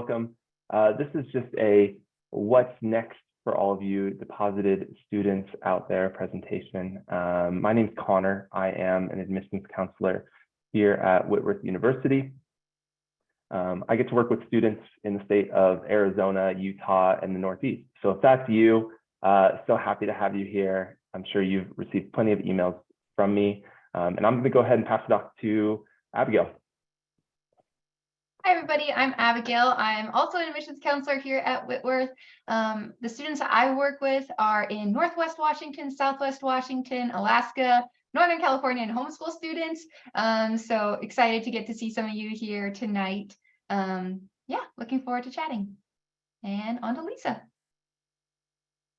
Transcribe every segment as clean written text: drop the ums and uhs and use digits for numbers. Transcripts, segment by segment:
welcome. This is just a what's next for all of you deposited students out there presentation. My name's Connor. I am an admissions counselor here at Whitworth University. I get to work with students in the state of Arizona, Utah, and the Northeast. So if that's you, so happy to have you here. I'm sure you've received plenty of emails from me. And I'm going to go ahead and pass it off to Abigail. Hi, everybody. I'm Abigail. I'm also an admissions counselor here at Whitworth. The students that I work with are in Northwest Washington, Southwest Washington, Alaska, Northern California, and homeschool students. So excited to get to see some of you here tonight. Yeah, looking forward to chatting. And on to Lisa.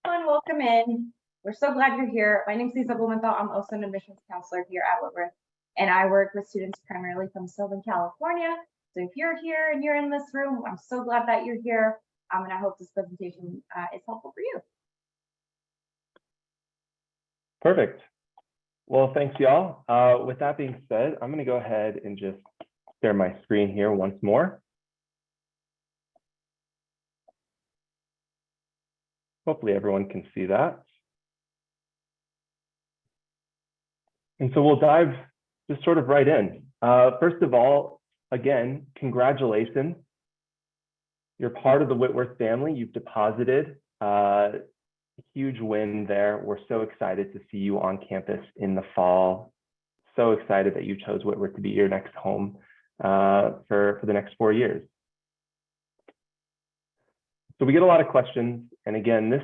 Everyone, welcome in. We're so glad you're here. My name is Lisa Blumenthal. I'm also an admissions counselor here at Whitworth, and I work with students primarily from Southern California. So if you're here and you're in this room, I'm so glad that you're here, and I hope this presentation is helpful for you. Perfect. Well, thanks, y'all. With that being said, I'm going to go ahead and just share my screen here once more. Hopefully everyone can see that. And so we'll dive just sort of right in. First of all, again, congratulations. You're part of the Whitworth family. You've deposited. Huge win there. We're so excited to see you on campus in the fall. So excited that you chose Whitworth to be your next home for the next 4 years. So we get a lot of questions. And again, this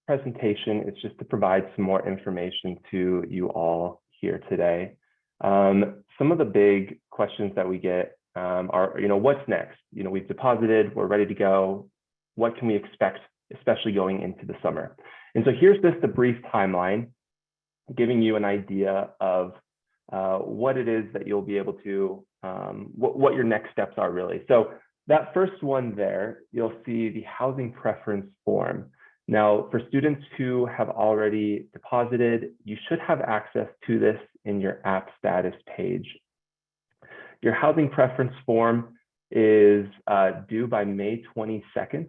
presentation is just to provide some more information to you all here today. Some of the big questions that we get are, what's next? We've deposited, we're ready to go. What can we expect, especially going into the summer? And so here's just a brief timeline, giving you an idea of what it is that you'll be able to, what your next steps are really. So that first one there, you'll see the housing preference form. Now, for students who have already deposited, you should have access to this in your app status page. Your housing preference form is due by May 22nd.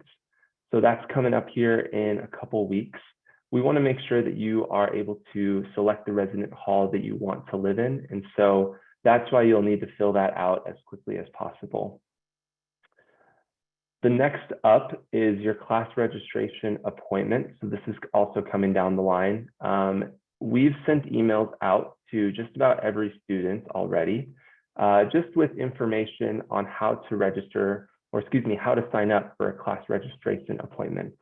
So that's coming up here in a couple weeks. We want to make sure that you are able to select the resident hall that you want to live in. And so that's why you'll need to fill that out as quickly as possible. The next up is your class registration appointment. So this is also coming down the line. We've sent emails out to just about every student already, just with information on how to register, or excuse me, how to sign up for a class registration appointment.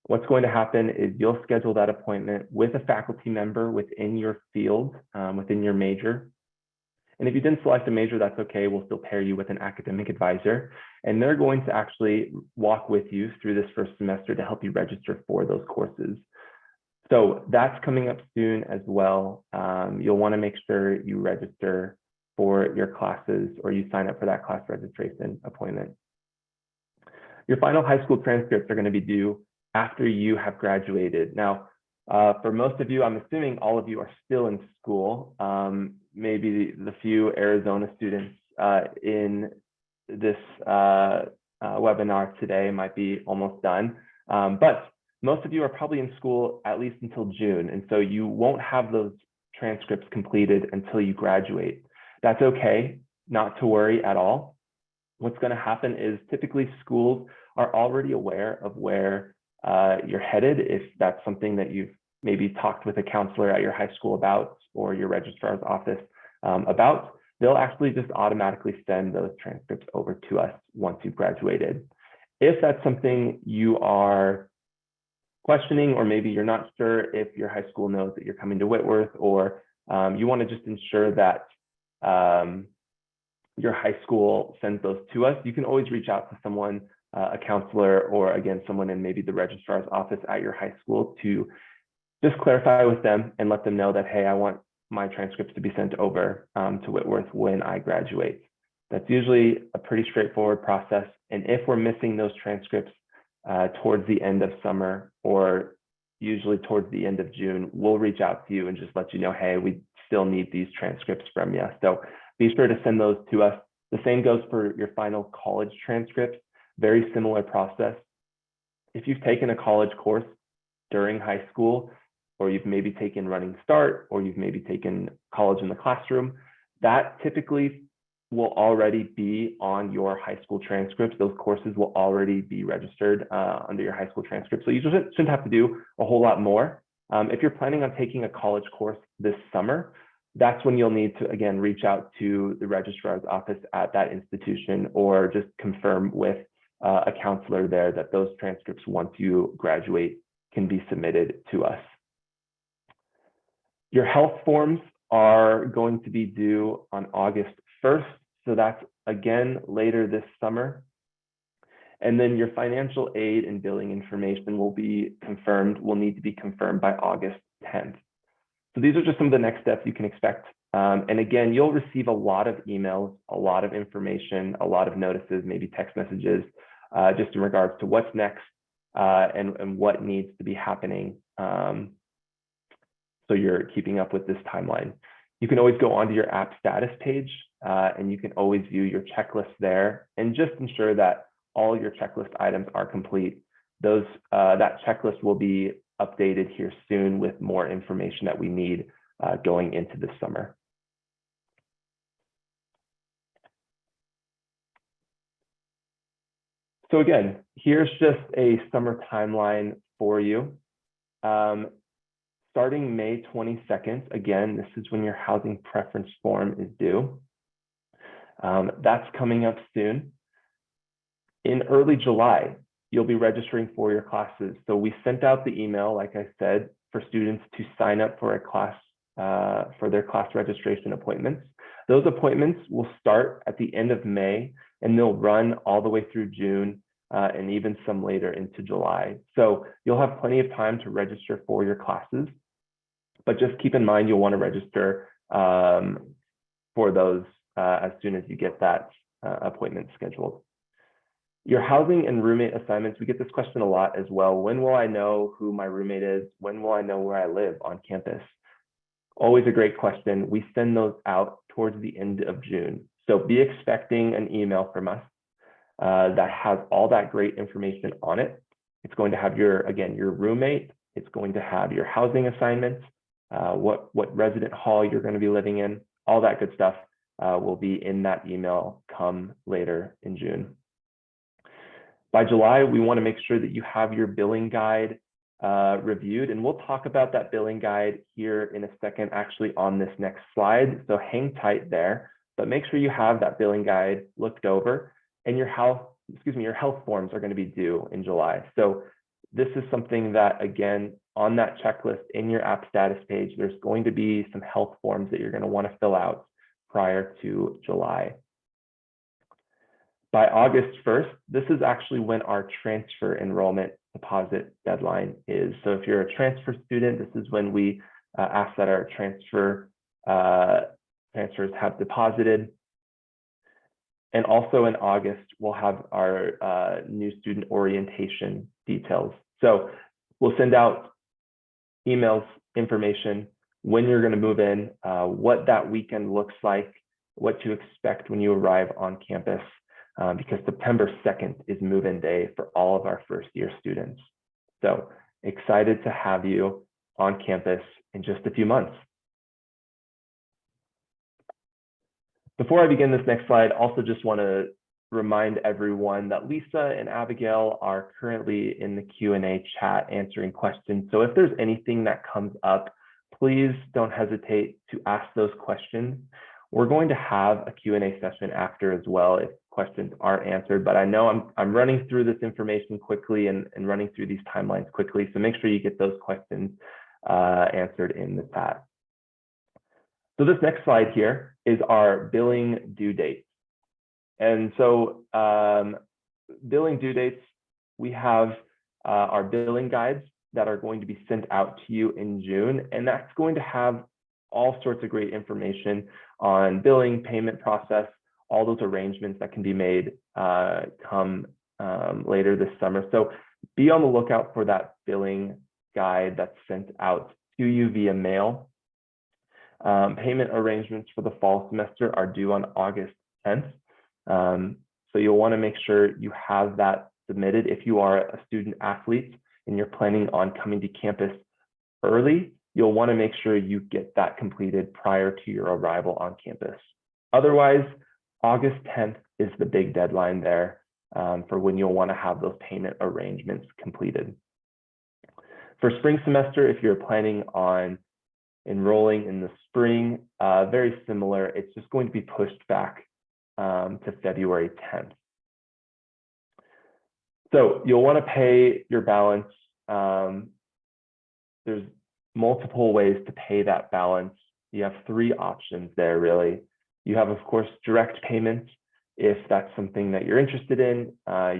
What's going to happen is you'll schedule that appointment with a faculty member within your field, within your major. And if you didn't select a major, that's okay. We'll still pair you with an academic advisor. And they're going to actually walk with you through this first semester to help you register for those courses. So that's coming up soon as well. You'll want to make sure you register for your classes, or you sign up for that class registration appointment. Your final high school transcripts are going to be due after you have graduated. Now, for most of you, I'm assuming all of you are still in school. Maybe the few Arizona students in this webinar today might be almost done. But most of you are probably in school at least until June. And so you won't have those transcripts completed until you graduate. That's okay, not to worry at all. What's going to happen is typically schools are already aware of where you're headed, if that's something that you've maybe talked with a counselor at your high school about, or your registrar's office about. They'll actually just automatically send those transcripts over to us once you've graduated. If that's something you are questioning, or maybe you're not sure if your high school knows that you're coming to Whitworth, or you want to just ensure that your high school sends those to us, you can always reach out to someone, a counselor, or again, someone in maybe the registrar's office at your high school, to just clarify with them and let them know that, hey, I want my transcripts to be sent over to Whitworth when I graduate. That's usually a pretty straightforward process. And if we're missing those transcripts towards the end of summer, or usually towards the end of June, we'll reach out to you and just let you know, hey, we still need these transcripts from you. So be sure to send those to us. The same goes for your final college transcripts. very similar process. If you've taken a college course during high school, or you've maybe taken Running Start, or you've maybe taken College in the Classroom, that typically will already be on your high school transcripts. Those courses will already be registered under your high school transcript. So you shouldn't have to do a whole lot more. If you're planning on taking a college course this summer, that's when you'll need to, again, reach out to the registrar's office at that institution, or just confirm with a counselor there that those transcripts, once you graduate, can be submitted to us. Your health forms are going to be due on August 1st. So that's, again, later this summer. And then your financial aid and billing information will need to be confirmed by August 10th. So these are just some of the next steps you can expect. And again, you'll receive a lot of emails, a lot of information, a lot of notices, maybe text messages, just in regards to what's next and what needs to be happening. So you're keeping up with this timeline. You can always go onto your app status page, and you can always view your checklist there, and just ensure that all your checklist items are complete. That checklist will be updated here soon with more information that we need going into this summer. So again, here's just a summer timeline for you. Starting May 22nd, again, this is when your housing preference form is due. That's coming up soon. In early July, you'll be registering for your classes. So we sent out the email, like I said, for students to sign up for a class, for their class registration appointments. Those appointments will start at the end of May, and they'll run all the way through June, and even some later into July. So you'll have plenty of time to register for your classes, but just keep in mind you'll want to register for those as soon as you get that appointment scheduled. Your housing and roommate assignments, we get this question a lot as well. When will I know who my roommate is? When will I know where I live on campus? Always a great question. We send those out towards the end of June. So be expecting an email from us that has all that great information on it. It's going to have your roommate. It's going to have your housing assignments, what resident hall you're going to be living in. All that good stuff will be in that email come later in June. By July, we want to make sure that you have your billing guide reviewed, and we'll talk about that billing guide here in a second, actually on this next slide. So hang tight there, but make sure you have that billing guide looked over, and your health forms are going to be due in July. So this is something that, again, on that checklist in your app status page, there's going to be some health forms that you're going to want to fill out prior to July. By August 1st, this is actually when our transfer enrollment deposit deadline is. So if you're a transfer student, this is when we ask that our transfers have deposited. And also in August, we'll have our new student orientation details. So we'll send out emails, information, when you're going to move in, what that weekend looks like, what to expect when you arrive on campus. Because September 2nd is move-in day for all of our first-year students. So excited to have you on campus in just a few months. Before I begin this next slide, also just want to remind everyone that Lisa and Abigail are currently in the Q&A chat answering questions. So if there's anything that comes up, please don't hesitate to ask those questions. We're going to have a Q&A session after as well if questions aren't answered, but I know I'm running through this information quickly and running through these timelines quickly, so make sure you get those questions answered in the chat. So this next slide here is our billing due dates. And so billing due dates, we have our billing guides that are going to be sent out to you in June, and that's going to have all sorts of great information on billing, payment process, all those arrangements that can be made come later this summer. So be on the lookout for that billing guide that's sent out to you via mail. Payment arrangements for the fall semester are due on August 10th. So you'll want to make sure you have that submitted. If you are a student athlete and you're planning on coming to campus early, you'll want to make sure you get that completed prior to your arrival on campus. Otherwise, August 10th is the big deadline there for when you'll want to have those payment arrangements completed. For spring semester, if you're planning on enrolling in the spring, very similar. It's just going to be pushed back to February 10th. So you'll want to pay your balance. There's multiple ways to pay that balance. You have 3 options there, really. You have, of course, direct payments. If that's something that you're interested in,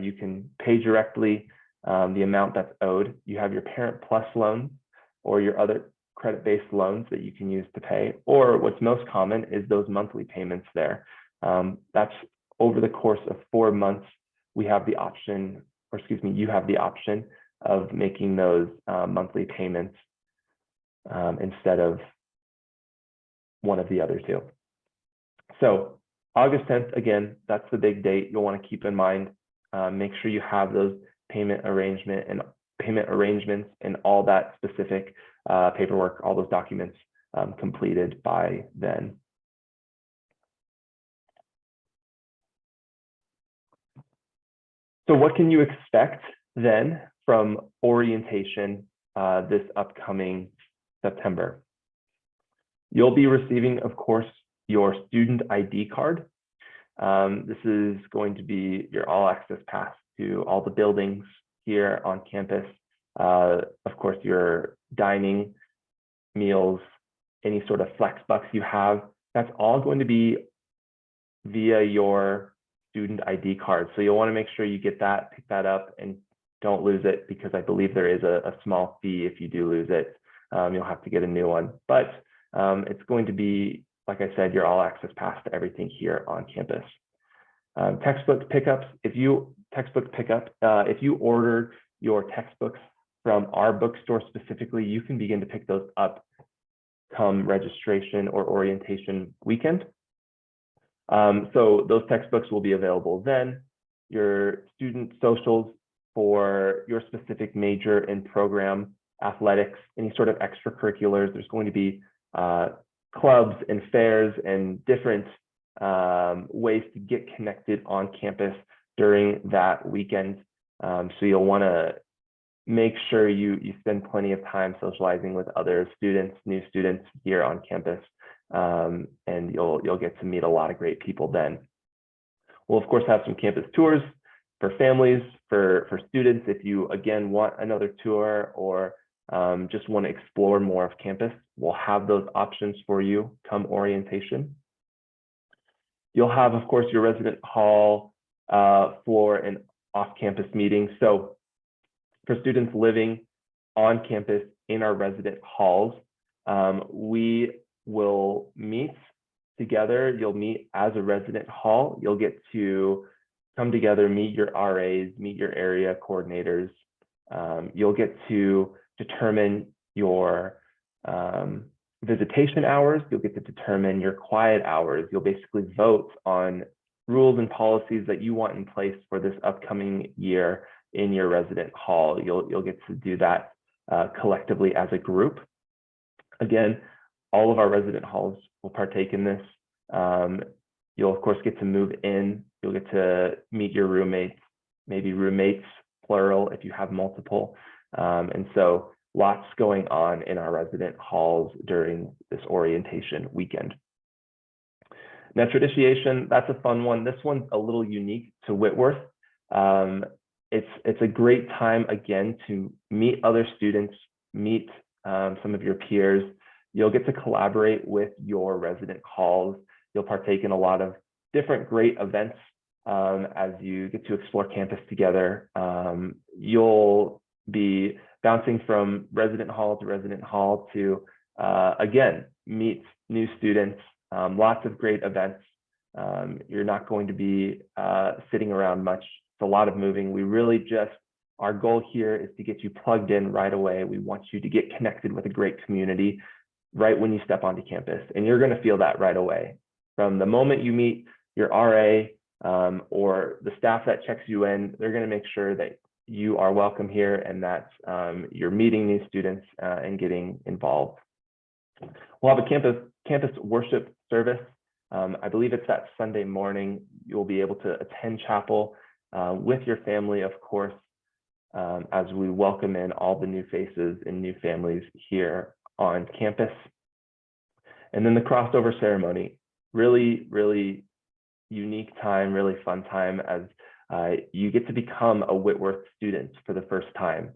you can pay directly the amount that's owed. You have your Parent Plus loan or your other credit-based loans that you can use to pay, or what's most common is those monthly payments there. That's over the course of 4 months. We have the option, or excuse me, you have the option of making those monthly payments instead of one of the other 2. So August 10th, again, that's the big date you'll want to keep in mind. Make sure you have those payment arrangements and all that specific paperwork, all those documents completed by then. So what can you expect then from orientation this upcoming September? You'll be receiving, of course, your student ID card. This is going to be your all-access pass to all the buildings here on campus. Of course, your dining, meals, any sort of flex bucks you have, that's all going to be via your student ID card. So you'll want to make sure you get that, pick that up, and don't lose it, because I believe there is a small fee if you do lose it. You'll have to get a new one. But it's going to be, like I said, your all-access pass to everything here on campus. Textbook pickups. If you ordered your textbooks from our bookstore specifically, you can begin to pick those up come registration or orientation weekend. So those textbooks will be available then. Your student socials for your specific major and program, athletics, any sort of extracurriculars. There's going to be clubs and fairs and different ways to get connected on campus during that weekend. So you'll want to make sure you spend plenty of time socializing with other students, new students here on campus, and you'll get to meet a lot of great people then. We'll of course have some campus tours for families, for students. If you again want another tour or just want to explore more of campus, we'll have those options for you come orientation. You'll have, of course, your resident hall for an off-campus meeting. So for students living on campus in our resident halls, we will meet together. You'll meet as a resident hall. You'll get to come together, meet your RAs, meet your area coordinators. You'll get to determine your visitation hours. You'll get to determine your quiet hours. You'll basically vote on rules and policies that you want in place for this upcoming year in your resident hall. You'll get to do that collectively as a group. Again, all of our resident halls will partake in this. You'll of course get to move in. You'll get to meet your roommates, maybe roommates, plural, if you have multiple. And so lots going on in our resident halls during this orientation weekend. Metro initiation, that's a fun one. This one's a little unique to Whitworth. It's a great time, again, to meet other students, meet some of your peers. You'll get to collaborate with your resident halls. You'll partake in a lot of different great events as you get to explore campus together. You'll be bouncing from resident hall to, again, meet new students, lots of great events. You're not going to be sitting around much. It's a lot of moving. We really just, our goal here is to get you plugged in right away. We want you to get connected with a great community right when you step onto campus. And you're going to feel that right away. From the moment you meet your RA, or the staff that checks you in, they're going to make sure that you are welcome here and that you're meeting these students and getting involved. We'll have a campus worship service. I believe it's that Sunday morning. You'll be able to attend chapel with your family, of course, as we welcome in all the new faces and new families here on campus. And then the crossover ceremony, really, really unique time, really fun time as you get to become a Whitworth student for the first time.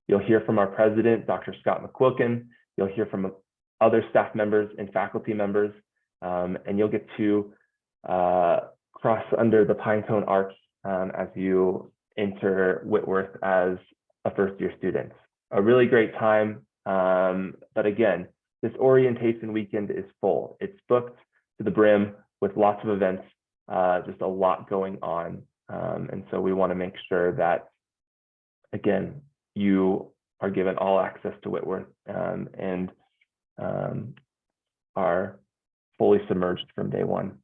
You'll hear from our president, Dr. Scott McQuilkin. You'll hear from other staff members and faculty members, and you'll get to cross under the Pinecone Arch as you enter Whitworth as a first-year student. A really great time, but again, this orientation weekend is full. It's booked to the brim with lots of events, just a lot going on. And so we want to make sure that, again, you are given all access to Whitworth and are fully submerged from day one.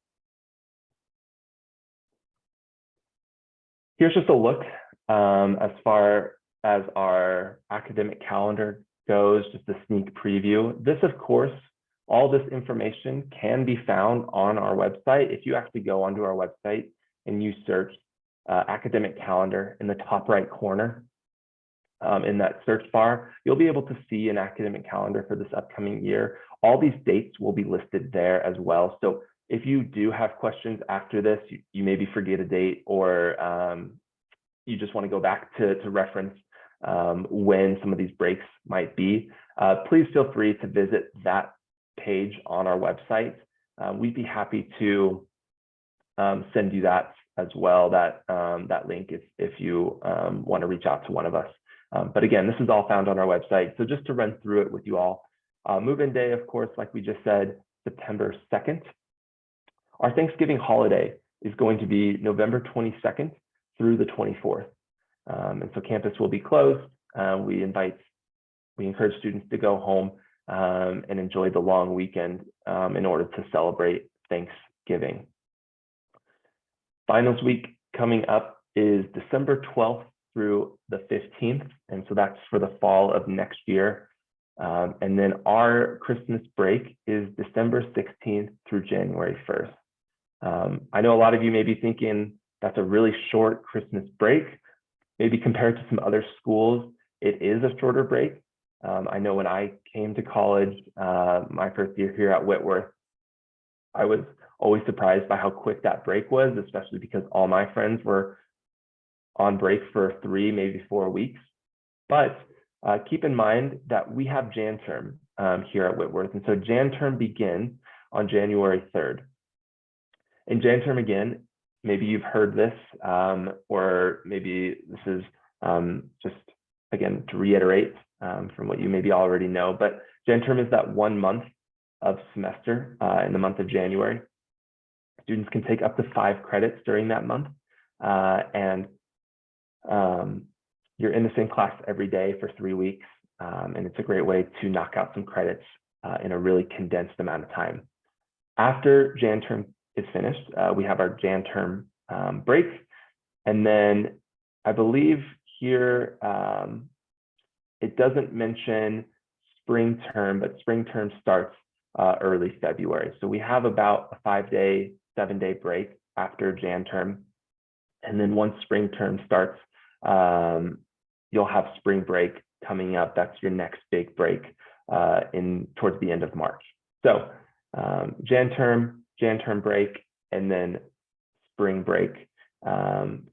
Here's just a look as far as our academic calendar goes, just a sneak preview. This, of course, all this information can be found on our website. If you actually go onto our website and you search academic calendar in the top right corner, in that search bar, you'll be able to see an academic calendar for this upcoming year. All these dates will be listed there as well. So if you do have questions after this, you maybe forget a date or you just want to go back to reference when some of these breaks might be, please feel free to visit that page on our website. We'd be happy to send you that as well, that link if you want to reach out to one of us. But again, this is all found on our website. So just to run through it with you all, move-in day, of course, like we just said, September 2nd. Our Thanksgiving holiday is going to be November 22nd through the 24th. And so campus will be closed. We encourage students to go home and enjoy the long weekend in order to celebrate Thanksgiving. Finals week coming up is December 12th through the 15th. And so that's for the fall of next year. And then our Christmas break is December 16th through January 1st. I know a lot of you may be thinking that's a really short Christmas break. Maybe compared to some other schools, it is a shorter break. I know when I came to college, my first year here at Whitworth, I was always surprised by how quick that break was, especially because all my friends were on break for 3, maybe 4 weeks. But keep in mind that we have Jan term here at Whitworth. And so Jan term begins on January 3rd. And Jan term, again, maybe you've heard this, or maybe this is just, again, to reiterate from what you maybe already know, but Jan term is that 1 month of semester in the month of January. Students can take up to 5 credits during that month. And you're in the same class every day for 3 weeks. And it's a great way to knock out some credits in a really condensed amount of time. After Jan term is finished, we have our Jan term break. And then I believe here, it doesn't mention spring term, but spring term starts early February. So we have about a 5-day, 7-day break after Jan term. And then once spring term starts, you'll have spring break coming up. That's your next big break towards the end of March. So Jan term break, and then spring break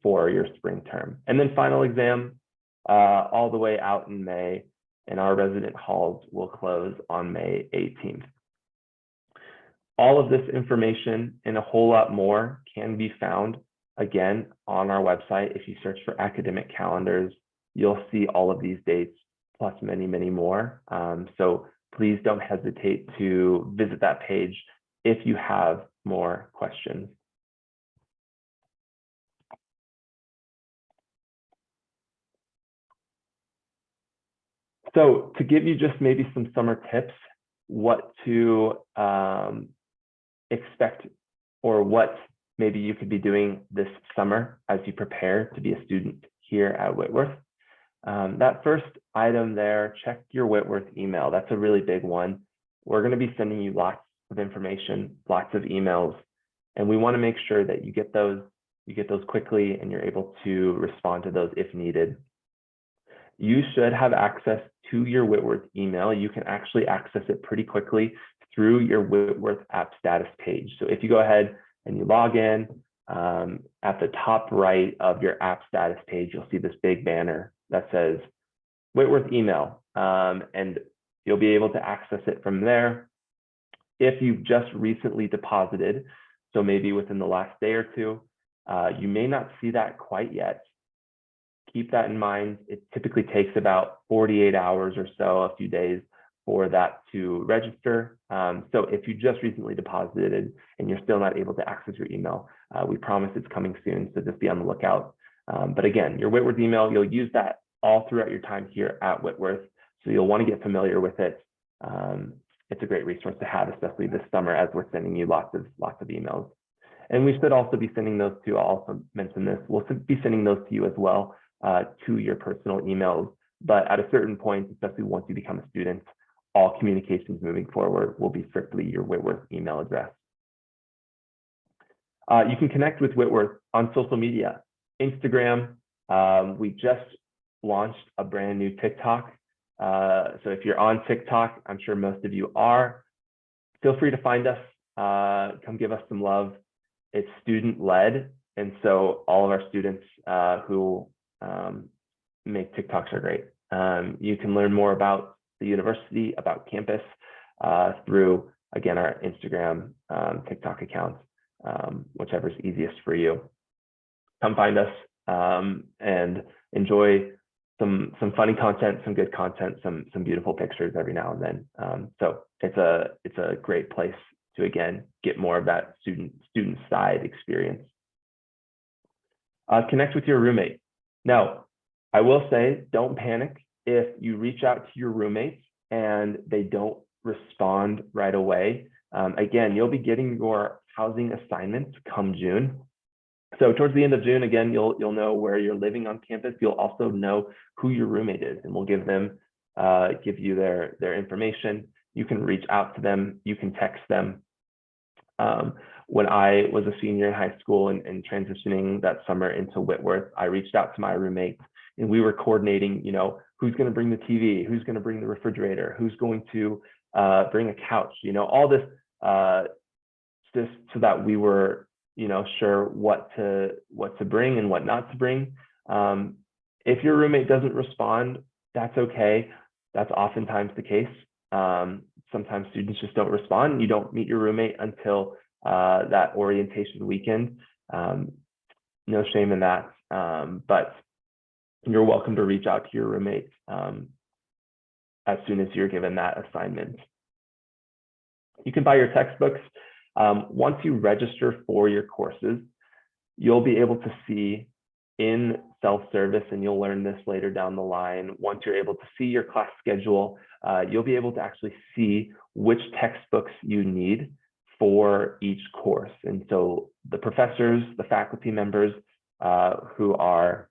for your spring term. And then final exam all the way out in May, and our resident halls will close on May 18th. All of this information and a whole lot more can be found, again, on our website. If you search for academic calendars, you'll see all of these dates, plus many, many more. So please don't hesitate to visit that page if you have more questions. So to give you just maybe some summer tips, what to expect or what maybe you could be doing this summer as you prepare to be a student here at Whitworth. That first item there, check your Whitworth email. That's a really big one. We're going to be sending you lots of information, lots of emails, and we want to make sure that you get those quickly and you're able to respond to those if needed. You should have access to your Whitworth email. You can actually access it pretty quickly through your Whitworth app status page. So if you go ahead and you log in, at the top right of your app status page, you'll see this big banner that says Whitworth email, and you'll be able to access it from there. If you've just recently deposited, so maybe within the last day or two, you may not see that quite yet. Keep that in mind. It typically takes about 48 hours or so, a few days, for that to register. So if you just recently deposited and you're still not able to access your email, we promise it's coming soon, so just be on the lookout. But again, your Whitworth email, you'll use that all throughout your time here at Whitworth, so you'll want to get familiar with it. It's a great resource to have, especially this summer as we're sending you lots of emails. And we should also be sending those to, I'll also mention this, we'll be sending those to you as well, to your personal emails. But at a certain point, especially once you become a student, all communications moving forward will be strictly your Whitworth email address. You can connect with Whitworth on social media. Instagram, we just launched a brand new TikTok. So if you're on TikTok, I'm sure most of you are, feel free to find us, come give us some love. It's student-led, and so all of our students who make TikToks are great. You can learn more about the university, about campus, through, again, our Instagram, TikTok accounts, whichever's easiest for you. Come find us and enjoy some funny content, some good content, some beautiful pictures every now and then. So it's a great place to, again, get more of that student side experience. Connect with your roommate. Now, I will say, don't panic if you reach out to your roommates and they don't respond right away. Again, you'll be getting your housing assignments come June. So towards the end of June, again, you'll know where you're living on campus. You'll also know who your roommate is, and we'll give you their information. You can reach out to them. You can text them. When I was a senior in high school and transitioning that summer into Whitworth, I reached out to my roommates, and we were coordinating, who's going to bring the TV, who's going to bring the refrigerator, who's going to bring a couch, all this, just so that we were, sure what to bring and what not to bring. If your roommate doesn't respond, that's okay. That's oftentimes the case. Sometimes students just don't respond. You don't meet your roommate until that orientation weekend. No shame in that, but you're welcome to reach out to your roommate as soon as you're given that assignment. You can buy your textbooks. Once you register for your courses, you'll be able to see in self-service, and you'll learn this later down the line. Once you're able to see your class schedule, you'll be able to actually see which textbooks you need for each course. And so the professors, the faculty members who are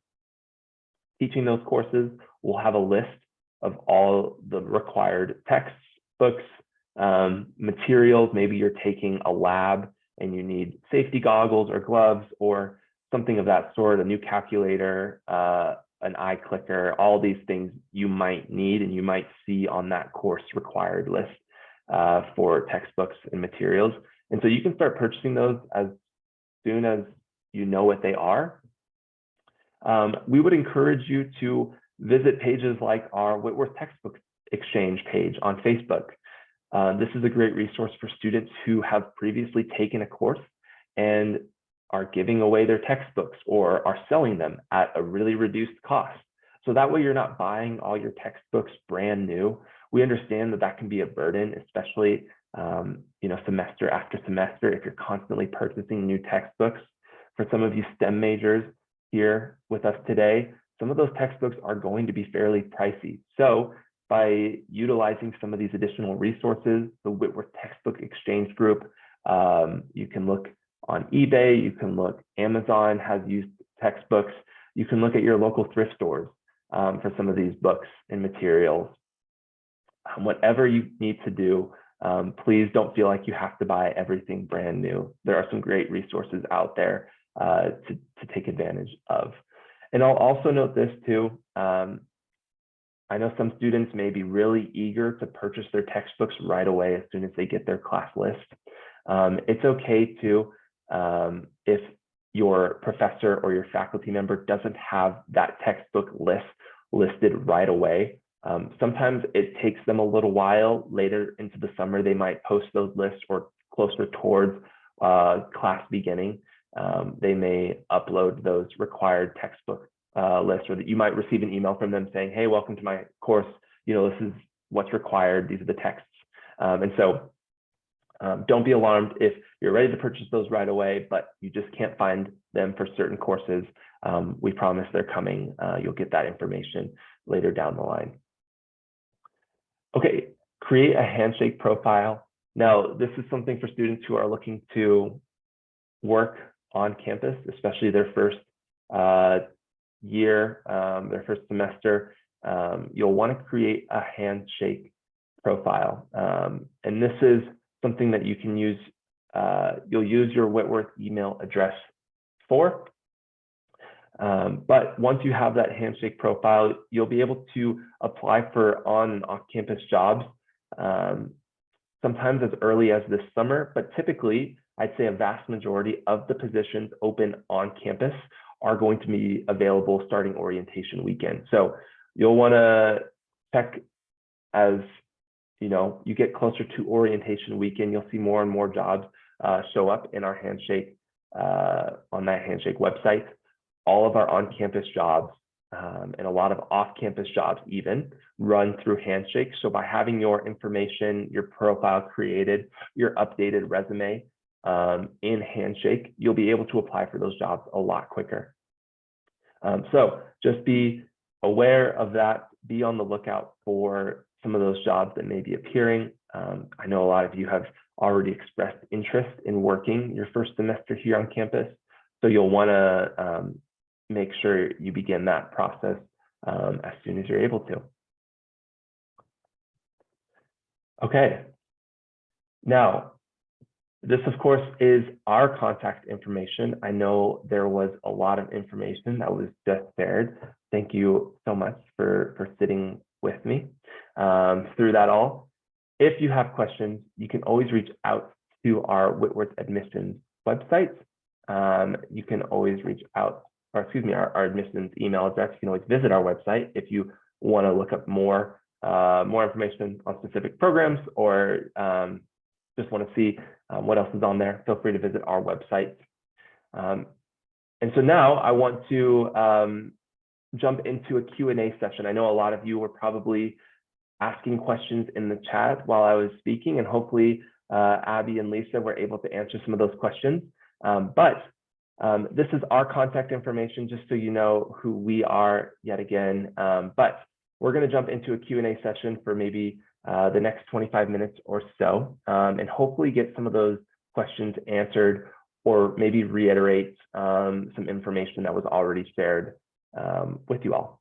teaching those courses will have a list of all the required textbooks, materials. Maybe you're taking a lab and you need safety goggles or gloves or something of that sort, a new calculator, an eye clicker, all these things you might need and you might see on that course required list for textbooks and materials. And so you can start purchasing those as soon as you know what they are. We would encourage you to visit pages like our Whitworth Textbook Exchange page on Facebook. This is a great resource for students who have previously taken a course and are giving away their textbooks or are selling them at a really reduced cost. So that way you're not buying all your textbooks brand new. We understand that that can be a burden, especially semester after semester, if you're constantly purchasing new textbooks. For some of you STEM majors here with us today, some of those textbooks are going to be fairly pricey. So by utilizing some of these additional resources, the Whitworth Textbook Exchange Group, you can look on eBay. You can look, Amazon has used textbooks. You can look at your local thrift stores for some of these books and materials. Whatever you need to do, please don't feel like you have to buy everything brand new. There are some great resources out there to take advantage of. And I'll also note this too. I know some students may be really eager to purchase their textbooks right away as soon as they get their class list. It's okay to, if your professor or your faculty member doesn't have that textbook list listed right away. Sometimes it takes them a little while. Later into the summer, they might post those lists, or closer towards class beginning, they may upload those required textbook lists, or that you might receive an email from them saying, hey, welcome to my course. This is what's required. These are the texts. And so don't be alarmed if you're ready to purchase those right away, but you just can't find them for certain courses. We promise they're coming. You'll get that information later down the line. Okay, create a handshake profile. Now, this is something for students who are looking to work on campus, especially their first year, their first semester. You'll want to create a handshake profile. And this is something that you can use. You'll use your Whitworth email address for. But once you have that handshake profile, you'll be able to apply for on and off-campus jobs, sometimes as early as this summer, but typically I'd say a vast majority of the positions open on campus are going to be available starting orientation weekend. So you'll want to check as you get closer to orientation weekend. You'll see more and more jobs show up in our handshake, on that handshake website. All of our on-campus jobs and a lot of off-campus jobs even run through Handshake. So by having your information, your profile created, your updated resume in Handshake, you'll be able to apply for those jobs a lot quicker. So just be aware of that. Be on the lookout for some of those jobs that may be appearing. I know a lot of you have already expressed interest in working your first semester here on campus. So you'll want to make sure you begin that process as soon as you're able to. Okay. Now, this, of course, is our contact information. I know there was a lot of information that was just shared. Thank you so much for sitting with me through that all. If you have questions, you can always reach out to our Whitworth admissions website. You can always reach out, or excuse me, our admissions email address. You can always visit our website if you want to look up more information on specific programs, or just want to see what else is on there. Feel free to visit our website. And so now I want to jump into a Q&A session. I know a lot of you were probably asking questions in the chat while I was speaking, and hopefully Abby and Lisa were able to answer some of those questions. But this is our contact information, just so you know who we are yet again. But we're going to jump into a Q&A session for maybe the next 25 minutes or so, and hopefully get some of those questions answered, or maybe reiterate some information that was already shared with you all.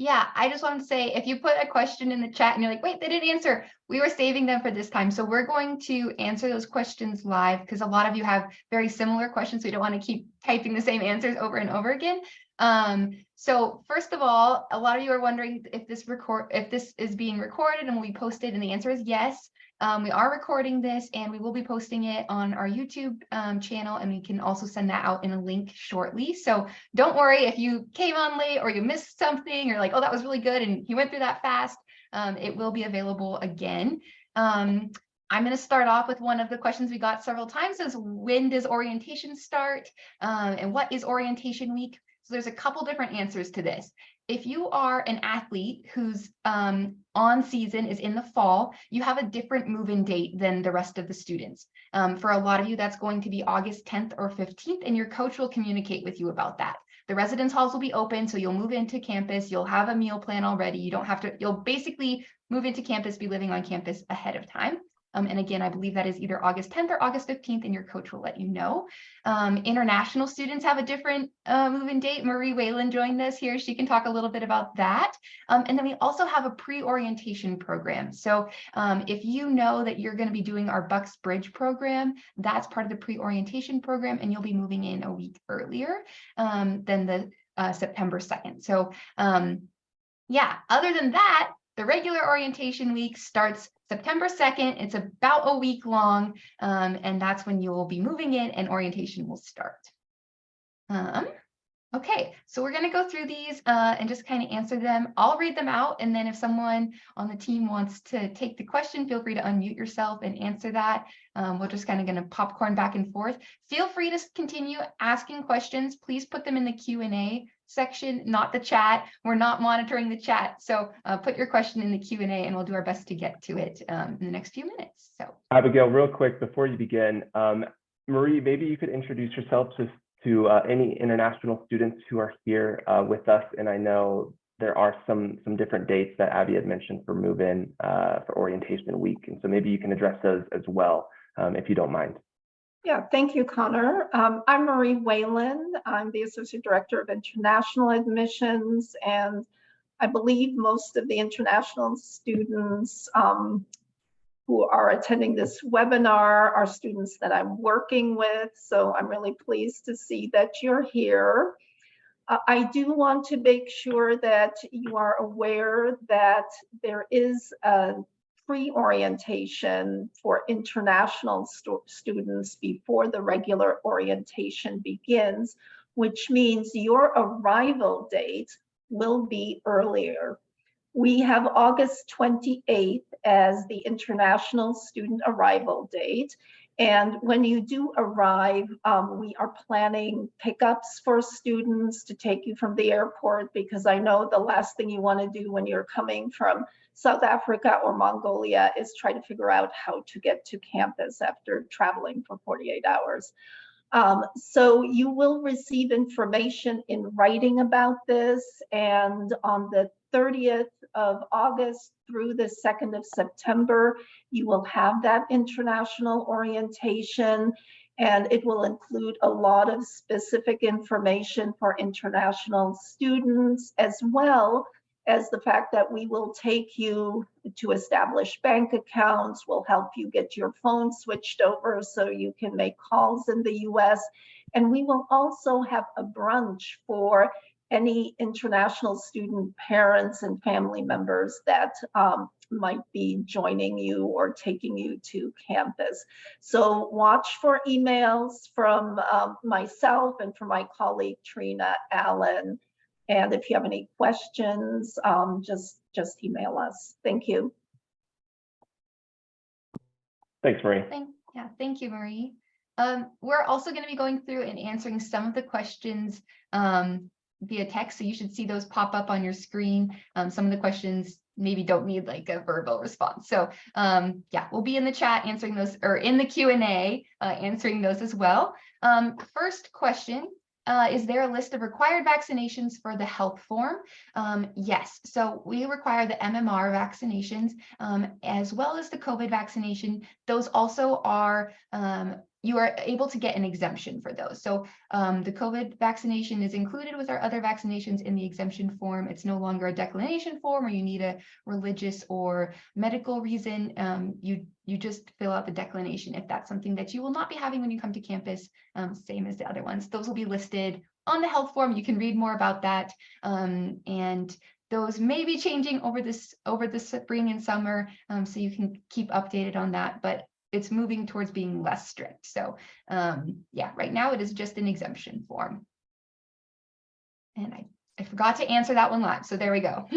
Yeah, I just wanted to say, if you put a question in the chat and you're like, wait, they didn't answer, we were saving them for this time. So we're going to answer those questions live, because a lot of you have very similar questions. So we don't want to keep typing the same answers over and over again. So first of all, a lot of you are wondering if this is being recorded and will be posted, and the answer is yes. We are recording this, and we will be posting it on our YouTube channel, and we can also send that out in a link shortly. So don't worry if you came on late or you missed something, or like, oh, that was really good and he went through that fast. It will be available again. I'm going to start off with one of the questions we got several times, is when does orientation start, and what is orientation week? So there's a couple different answers to this. If you are an athlete whose on season is in the fall, you have a different move-in date than the rest of the students. For a lot of you, that's going to be August 10th or 15th, and your coach will communicate with you about that. The residence halls will be open, so you'll move into campus, you'll have a meal plan already. You don't have to, you'll basically move into campus, be living on campus ahead of time. And again, I believe that is either August 10th or August 15th, and your coach will let you know. International students have a different move-in date. Marie Whalen joined us here. She can talk a little bit about that. And then we also have a pre-orientation program. So if you know that you're going to be doing our Bucks Bridge program, that's part of the pre-orientation program, and you'll be moving in a week earlier than the September 2nd. So yeah, other than that, the regular orientation week starts September 2nd. It's about a week long, and that's when you will be moving in and orientation will start. Okay, so we're going to go through these and just kind of answer them. I'll read them out, and then if someone on the team wants to take the question, feel free to unmute yourself and answer that. We're just kind of going to popcorn back and forth. Feel free to continue asking questions. Please put them in the Q&A section, not the chat. We're not monitoring the chat, so put your question in the Q&A, and we'll do our best to get to it in the next few minutes. So, Abigail, real quick before you begin, Marie, maybe you could introduce yourself to any international students who are here with us. And I know there are some different dates that Abby had mentioned for move-in for orientation week. And so maybe you can address those as well, if you don't mind. Yeah, thank you, Connor. I'm Marie Whalen. I'm the Associate Director of International Admissions, and I believe most of the international students who are attending this webinar are students that I'm working with. So I'm really pleased to see that you're here. I do want to make sure that you are aware that there is a pre-orientation for international students before the regular orientation begins, which means your arrival date will be earlier. We have August 28th as the international student arrival date. And when you do arrive, we are planning pickups for students to take you from the airport, because I know the last thing you want to do when you're coming from South Africa or Mongolia is try to figure out how to get to campus after traveling for 48 hours. So you will receive information in writing about this, and on the 30th of August through the 2nd of September, you will have that international orientation, and it will include a lot of specific information for international students, as well as the fact that we will take you to establish bank accounts. We'll help you get your phone switched over so you can make calls in the US. And we will also have a brunch for any international student parents and family members that might be joining you or taking you to campus. So watch for emails from myself and from my colleague, Trina Allen. And if you have any questions, just email us. Thank you. Thanks, Marie. Thank you, Marie. We're also going to be going through and answering some of the questions via text, so you should see those pop up on your screen. Some of the questions maybe don't need like a verbal response. So yeah, we'll be in the chat answering those, or in the Q&A answering those as well. First question. Is there a list of required vaccinations for the health form? Yes, so we require the MMR vaccinations as well as the COVID vaccination. Those also are, you are able to get an exemption for those. So the COVID vaccination is included with our other vaccinations in the exemption form. It's no longer a declination form or you need a religious or medical reason. You just fill out the declination if that's something that you will not be having when you come to campus, same as the other ones. Those will be listed on the health form. You can read more about that. And those may be changing over the spring and summer, so you can keep updated on that, but it's moving towards being less strict. So yeah, right now it is just an exemption form. And I forgot to answer that one live, so there we go.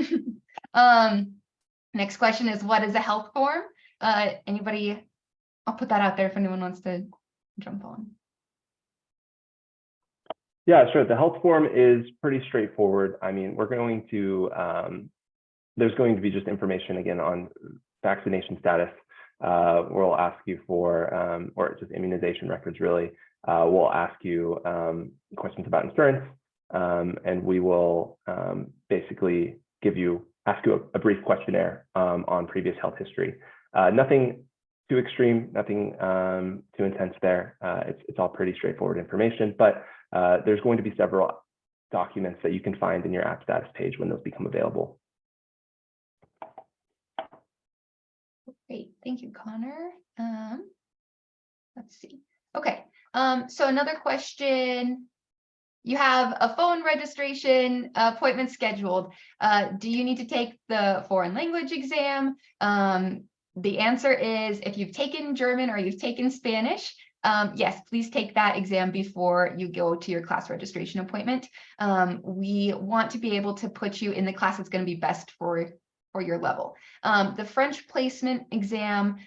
Next question is, what is a health form? Anybody? I'll put that out there if anyone wants to jump on. Yeah, sure. The health form is pretty straightforward. I mean, we're going to, there's going to be just information again on vaccination status. We'll ask you for, or just immunization records really. We'll ask you questions about insurance, and we will basically ask you a brief questionnaire on previous health history. Nothing too extreme, nothing too intense there. It's all pretty straightforward information, but there's going to be several documents that you can find in your app status page when those become available. Great, thank you, Connor. Let's see. Okay, so another question. You have a phone registration appointment scheduled. Do you need to take the foreign language exam? The answer is if you've taken German or you've taken Spanish, yes, please take that exam before you go to your class registration appointment. We want to be able to put you in the class that's going to be best for your level. The French placement exam,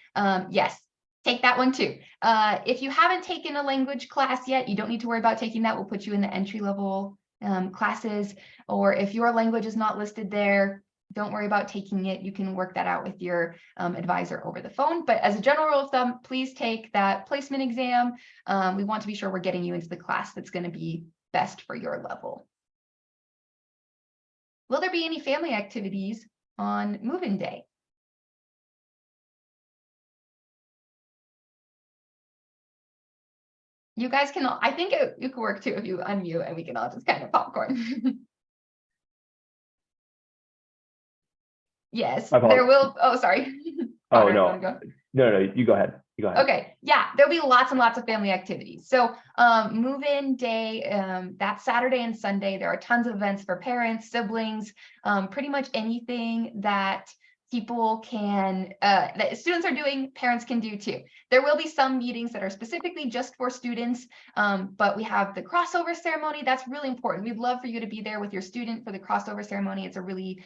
yes, take that one too. If you haven't taken a language class yet, you don't need to worry about taking that. We'll put you in the entry level classes, or if your language is not listed there, don't worry about taking it. You can work that out with your advisor over the phone. But as a general rule of thumb, please take that placement exam. We want to be sure we're getting you into the class that's going to be best for your level. Will there be any family activities on move-in day? You guys can all, I think you could work too if you unmute and we can all just kind of popcorn. Yes, there will. Oh, sorry. Oh, Connor, no. No, you go ahead. You go ahead. Okay, yeah, there'll be lots and lots of family activities. So move-in day, that Saturday and Sunday, there are tons of events for parents, siblings, pretty much anything that people can, that students are doing, parents can do too. There will be some meetings that are specifically just for students, but we have the crossover ceremony. That's really important. We'd love for you to be there with your student for the crossover ceremony. It's a really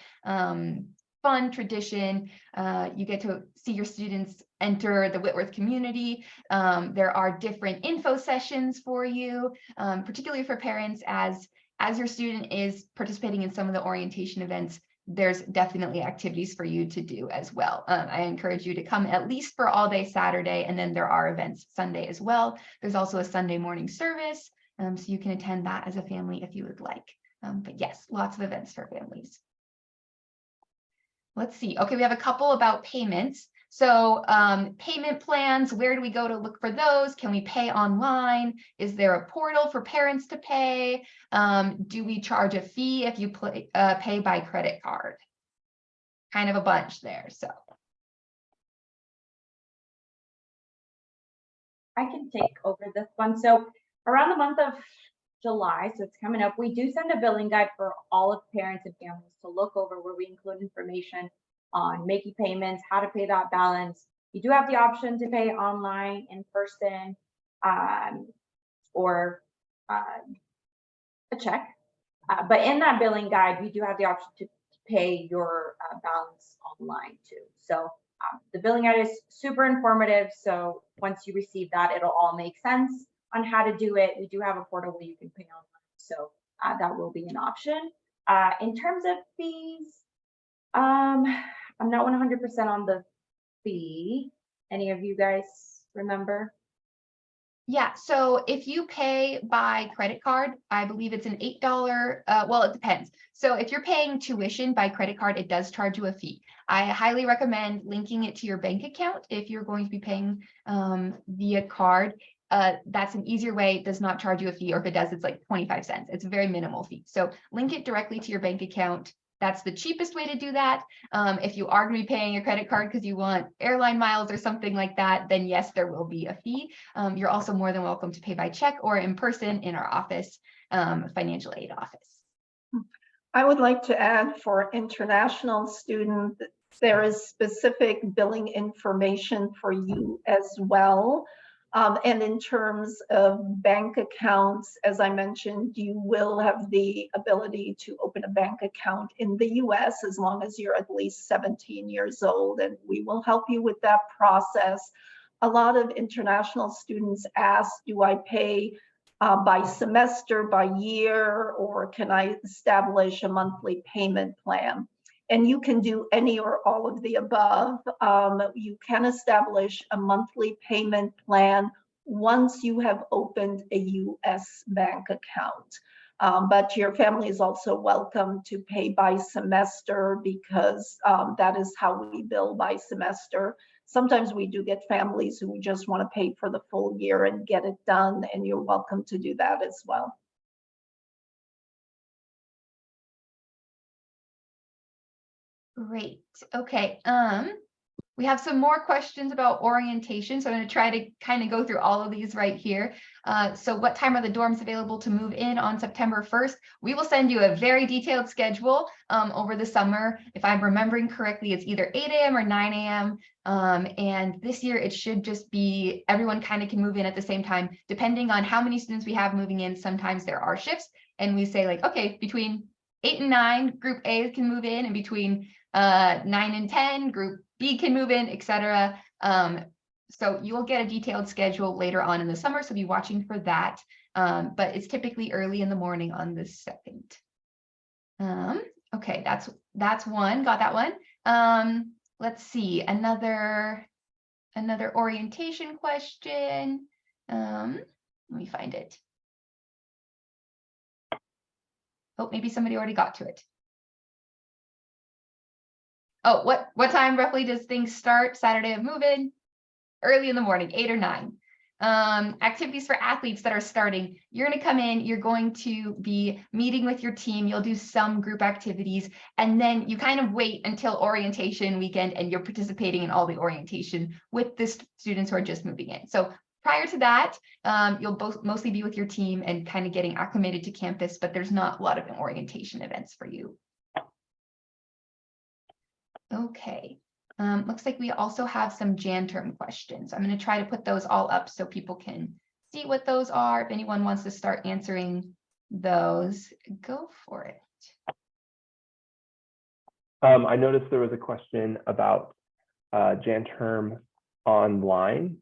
fun tradition. You get to see your students enter the Whitworth community. There are different info sessions for you, particularly for parents as your student is participating in some of the orientation events. There's definitely activities for you to do as well. I encourage you to come at least for all day Saturday, and then there are events Sunday as well. There's also a Sunday morning service, so you can attend that as a family if you would like. But yes, lots of events for families. Let's see. Okay, we have a couple about payments. So payment plans, where do we go to look for those? Can we pay online? Is there a portal for parents to pay? Do we charge a fee if you pay by credit card? Kind of a bunch there, so. I can take over this one. So around the month of July, so it's coming up, we do send a billing guide for all of parents and families to look over, where we include information on making payments, how to pay that balance. You do have the option to pay online, in person, or a check. But in that billing guide, we do have the option to pay your balance online too. So the billing guide is super informative. So once you receive that, it'll all make sense on how to do it. We do have a portal where you can pay online. So that will be an option. In terms of fees, I'm not 100% on the fee. Any of you guys remember? Yeah, so if you pay by credit card, I believe it's an $8, well, it depends. So if you're paying tuition by credit card, it does charge you a fee. I highly recommend linking it to your bank account if you're going to be paying via card. That's an easier way. It does not charge you a fee, or if it does, it's like 25 cents. It's a very minimal fee. So link it directly to your bank account. That's the cheapest way to do that. If you are going to be paying a credit card because you want airline miles or something like that, then yes, there will be a fee. You're also more than welcome to pay by check or in person in our office, financial aid office. I would like to add, for international students, there is specific billing information for you as well. And in terms of bank accounts, as I mentioned, you will have the ability to open a bank account in the US as long as you're at least 17 years old, and we will help you with that process. A lot of international students ask, do I pay by semester, by year, or can I establish a monthly payment plan? And you can do any or all of the above. You can establish a monthly payment plan once you have opened a US bank account. But your family is also welcome to pay by semester because that is how we bill by semester. Sometimes we do get families who just want to pay for the full year and get it done, and you're welcome to do that as well. Great. Okay. We have some more questions about orientation, so I'm going to try to kind of go through all of these right here. So what time are the dorms available to move in on September 1st? We will send you a very detailed schedule over the summer. If I'm remembering correctly, it's either 8 a.m. or 9 a.m. And this year it should just be everyone kind of can move in at the same time, depending on how many students we have moving in. Sometimes there are shifts and we say like, okay, between 8 and 9, group A can move in, and between 9 and 10, group B can move in, etc. So you will get a detailed schedule later on in the summer, so be watching for that. But it's typically early in the morning on the 2nd. Okay, that's one. Got that one. Let's see, another orientation question. Let me find it. Oh, maybe somebody already got to it. Oh, what time roughly does things start? Saturday of move-in? Early in the morning, 8 or 9. Activities for athletes that are starting. You're going to come in, you're going to be meeting with your team, you'll do some group activities, and then you kind of wait until orientation weekend and you're participating in all the orientation with the students who are just moving in. So prior to that, you'll both mostly be with your team and kind of getting acclimated to campus, but there's not a lot of orientation events for you. Okay, looks like we also have some Jan term questions. I'm going to try to put those all up so people can see what those are. If anyone wants to start answering those, go for it. I noticed there was a question about Jan term online.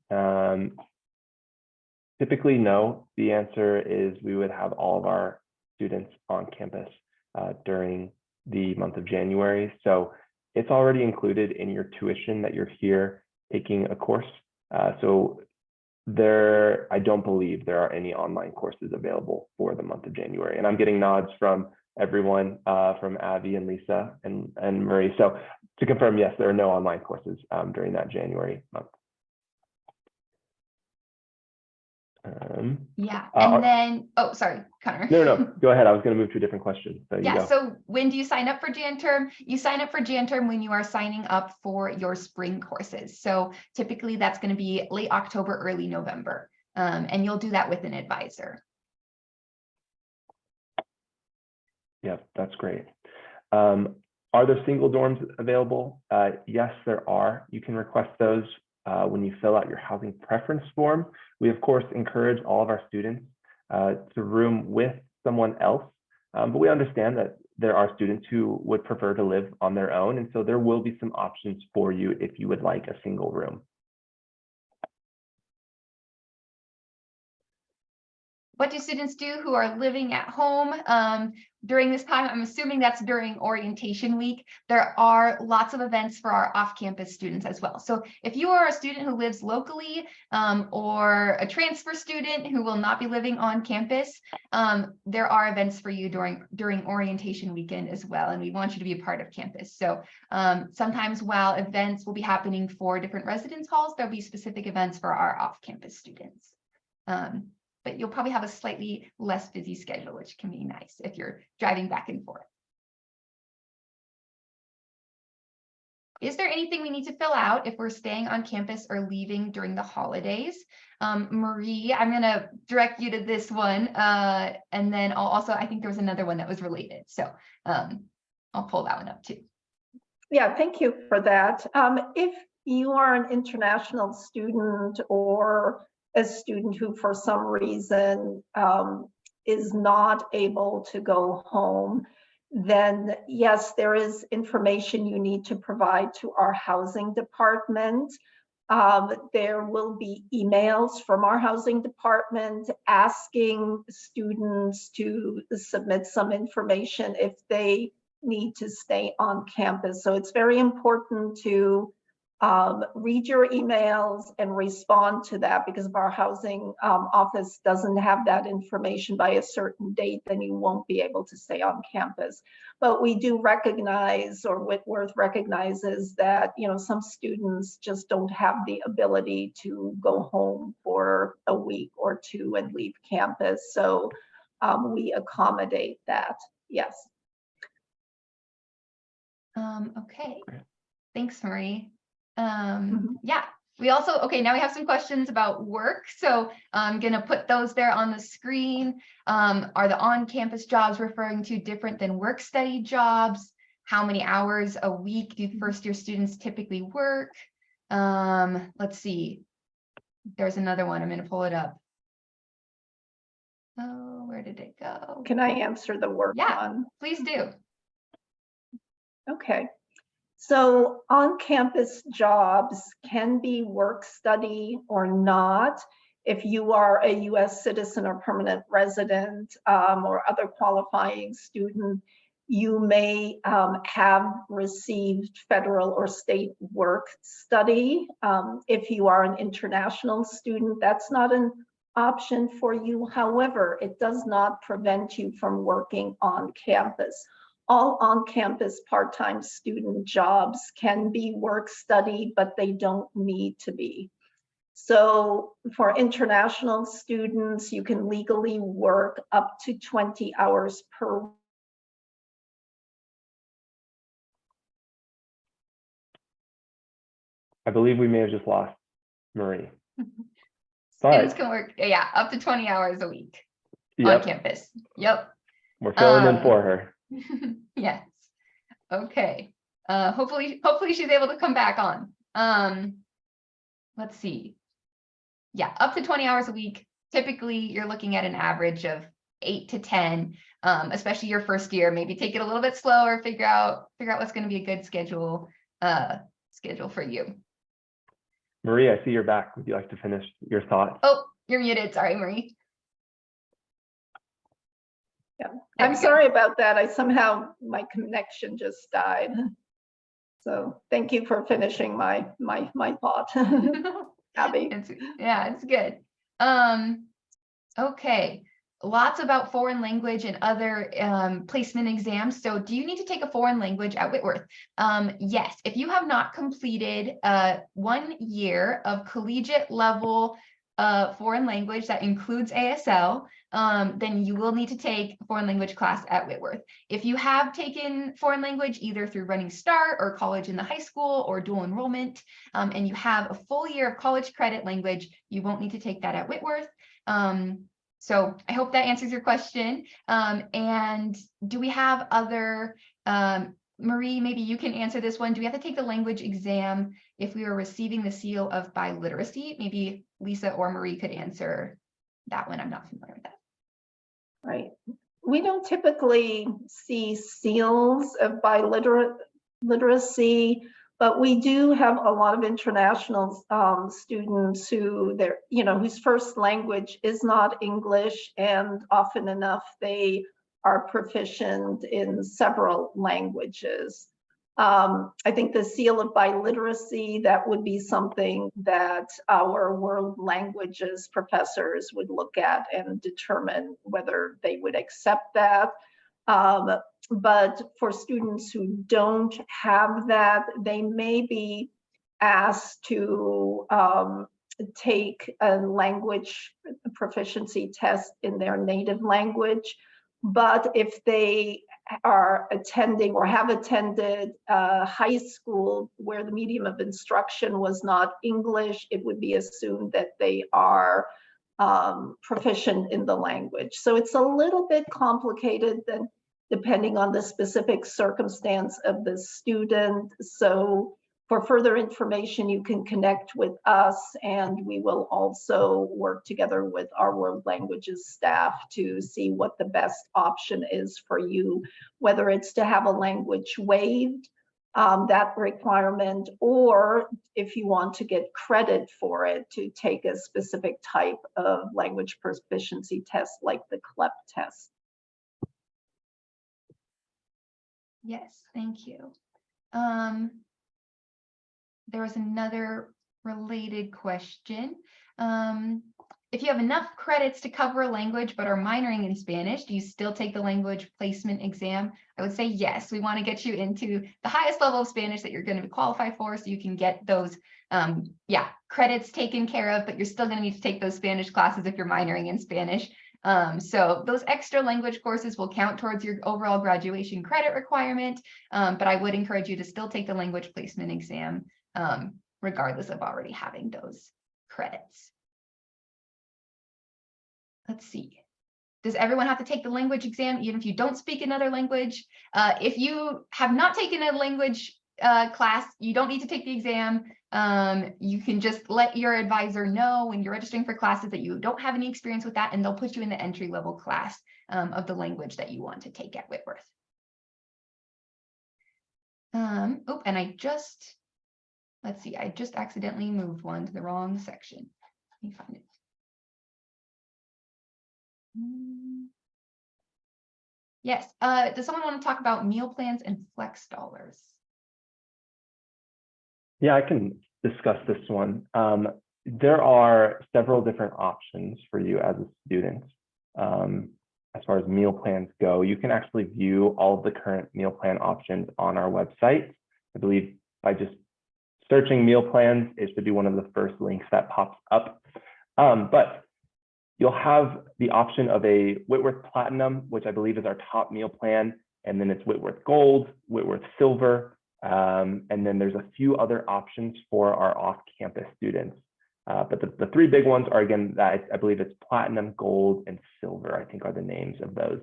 Typically, no. The answer is we would have all of our students on campus during the month of January. So it's already included in your tuition that you're here taking a course. So I don't believe there are any online courses available for the month of January. And I'm getting nods from everyone, from Abby and Lisa and Marie. So to confirm, yes, there are no online courses during that January month. Yeah, and then, oh, sorry, Connor. No, go ahead. I was going to move to a different question. So yeah, so when do you sign up for Jan term? You sign up for Jan term when you are signing up for your spring courses. So typically that's going to be late October, early November, and you'll do that with an advisor. Yeah, that's great. Are there single dorms available? Yes, there are. You can request those when you fill out your housing preference form. We, of course, encourage all of our students to room with someone else, but we understand that there are students who would prefer to live on their own, and so there will be some options for you if you would like a single room. What do students do who are living at home during this time? I'm assuming that's during orientation week. There are lots of events for our off-campus students as well. So if you are a student who lives locally or a transfer student who will not be living on campus, there are events for you during orientation weekend as well. And we want you to be a part of campus. So sometimes while events will be happening for different residence halls, there'll be specific events for our off-campus students. But you'll probably have a slightly less busy schedule, which can be nice if you're driving back and forth. Is there anything we need to fill out if we're staying on campus or leaving during the holidays? Marie, I'm going to direct you to this one. And then I think there was another one that was related. So I'll pull that one up too. Yeah, thank you for that. If you are an international student or a student who for some reason is not able to go home, then yes, there is information you need to provide to our housing department. There will be emails from our housing department asking students to submit some information if they need to stay on campus. So it's very important to read your emails and respond to that, because if our housing office doesn't have that information by a certain date, then you won't be able to stay on campus. But we do recognize, or Whitworth recognizes, that some students just don't have the ability to go home for a week or two and leave campus. So we accommodate that. Yes. Okay. Thanks, Marie. Mhm. Yeah, we also, okay, now we have some questions about work. So I'm gonna put those there on the screen. Are the on-campus jobs referring to different than work study jobs? How many hours a week do first-year students typically work? Let's see. There's another one, I'm gonna pull it up. Oh, where did it go? Can I answer the work Yeah. one? Please do. Okay. So on-campus jobs can be work study or not. If you are a US citizen or permanent resident or other qualifying student, you may have received federal or state work study. If you are an international student, that's not an option for you. However, it does not prevent you from working on campus. All on-campus part-time student jobs can be work study, but they don't need to be. So for international students, you can legally work up to 20 hours per week. I believe we may have just lost Marie. Students But can work, yeah, up to 20 hours a week on yep, campus. Yep. we're filling in for her. Yes. Okay. Hopefully she's able to come back on. Let's see. Yeah, up to 20 hours a week. Typically, you're looking at an average of 8 to 10, especially your first year. Maybe take it a little bit slower, figure out what's going to be a good schedule for you. Marie, I see you're back. Would you like to finish your thoughts? Oh, you're muted. Sorry, Marie. Yeah. There I'm we go. sorry about that. My connection just died. So thank you for finishing my thought, Abby. It's good. Okay. Lots about foreign language and other placement exams. So do you need to take a foreign language at Whitworth? Yes, if you have not completed 1 year of collegiate level foreign language that includes ASL, then you will need to take a foreign language class at Whitworth. If you have taken foreign language either through Running Start or college in the high school or dual enrollment, and you have a full year of college credit language, you won't need to take that at Whitworth. So I hope that answers your question. And do we have other, Marie, maybe you can answer this one. Do we have to take the language exam if we are receiving the seal of biliteracy? Maybe Lisa or Marie could answer that one. I'm not familiar with that. Right. We don't typically see seals of biliteracy, but we do have a lot of international students whose first language is not English, and often enough they are proficient in several languages. I think the seal of biliteracy, that would be something that our world languages professors would look at and determine whether they would accept that. But for students who don't have that, they may be asked to take a language proficiency test in their native language. But if they are attending or have attended high school where the medium of instruction was not English, it would be assumed that they are proficient in the language. So it's a little bit complicated than depending on the specific circumstance of the student. So for further information, you can connect with us, and we will also work together with our world languages staff to see what the best option is for you, whether it's to have a language waived, that requirement, or if you want to get credit for it, to take a specific type of language proficiency test like the CLEP test. Yes, thank you. there was another related question. If you have enough credits to cover a language but are minoring in Spanish, do you still take the language placement exam? I would say yes. We want to get you into the highest level of Spanish that you're going to qualify for, so you can get those credits taken care of, but you're still going to need to take those Spanish classes if you're minoring in Spanish. So those extra language courses will count towards your overall graduation credit requirement, but I would encourage you to still take the language placement exam, regardless of already having those credits. Let's see. Does everyone have to take the language exam, even if you don't speak another language? If you have not taken a language class, you don't need to take the exam. You can just let your advisor know when you're registering for classes that you don't have any experience with that, and they'll put you in the entry-level class of the language that you want to take at Whitworth. Oh, and let's see, I just accidentally moved one to the wrong section. Let me find it. Yes, does someone want to talk about meal plans and flex dollars? Yeah, I can discuss this one. There are several different options for you as a student. As far as meal plans go, you can actually view all of the current meal plan options on our website. I believe by just searching meal plans, it should be one of the first links that pops up. But you'll have the option of a Whitworth Platinum, which I believe is our top meal plan, and then it's Whitworth Gold, Whitworth Silver, and then there's a few other options for our off-campus students. But the three big ones are, again, that I believe it's Platinum, Gold, and Silver, I think are the names of those.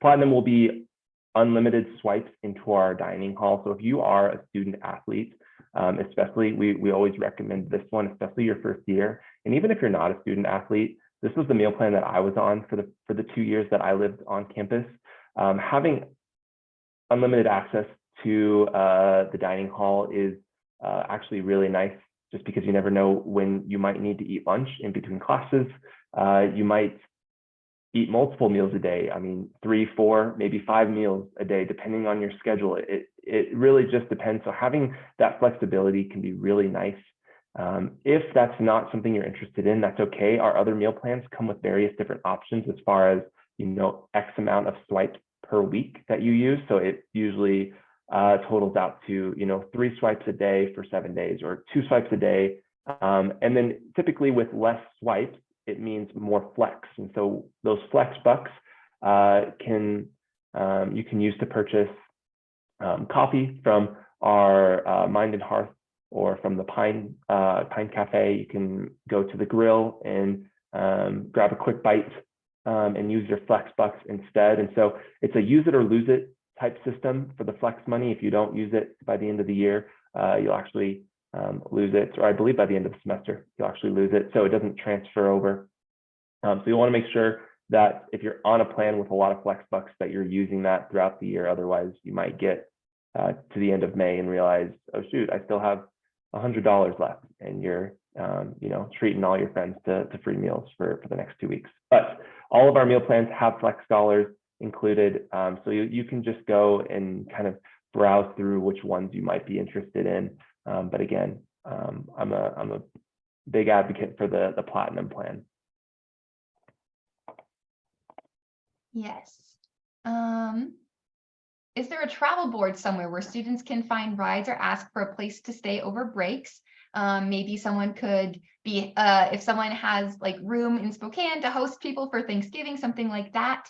Platinum will be unlimited swipes into our dining hall. So if you are a student athlete, especially, we always recommend this one, especially your first year. And even if you're not a student athlete, this was the meal plan that I was on for the 2 years that I lived on campus. Having unlimited access to the dining hall is actually really nice, just because you never know when you might need to eat lunch in between classes. You might eat multiple meals a day. I mean, 3, 4, maybe 5 meals a day, depending on your schedule. It really just depends. So having that flexibility can be really nice. If that's not something you're interested in, that's okay. Our other meal plans come with various different options as far as, X amount of swipes per week that you use. So it usually totals out to, 3 swipes a day for 7 days, or 2 swipes a day. And then typically with less swipes, it means more flex. And so those flex bucks you can use to purchase coffee from our Mind and Hearth, or from the Pine Cafe. You can go to the grill and grab a quick bite and use your flex bucks instead. And so it's a use it or lose it type system for the flex money. If you don't use it by the end of the year, you'll actually lose it, or I believe by the end of the semester, you'll actually lose it. So it doesn't transfer over. So you want to make sure that if you're on a plan with a lot of flex bucks, that you're using that throughout the year. Otherwise, you might get to the end of May and realize, oh shoot, I still have $100 left, and you're treating all your friends to free meals for the next 2 weeks. But all of our meal plans have flex dollars included, so you can just go and kind of browse through which ones you might be interested in. But again, I'm a big advocate for the Platinum plan. Yes. Is there a travel board somewhere where students can find rides or ask for a place to stay over breaks? Maybe someone could be, if someone has like room in Spokane to host people for Thanksgiving, something like that.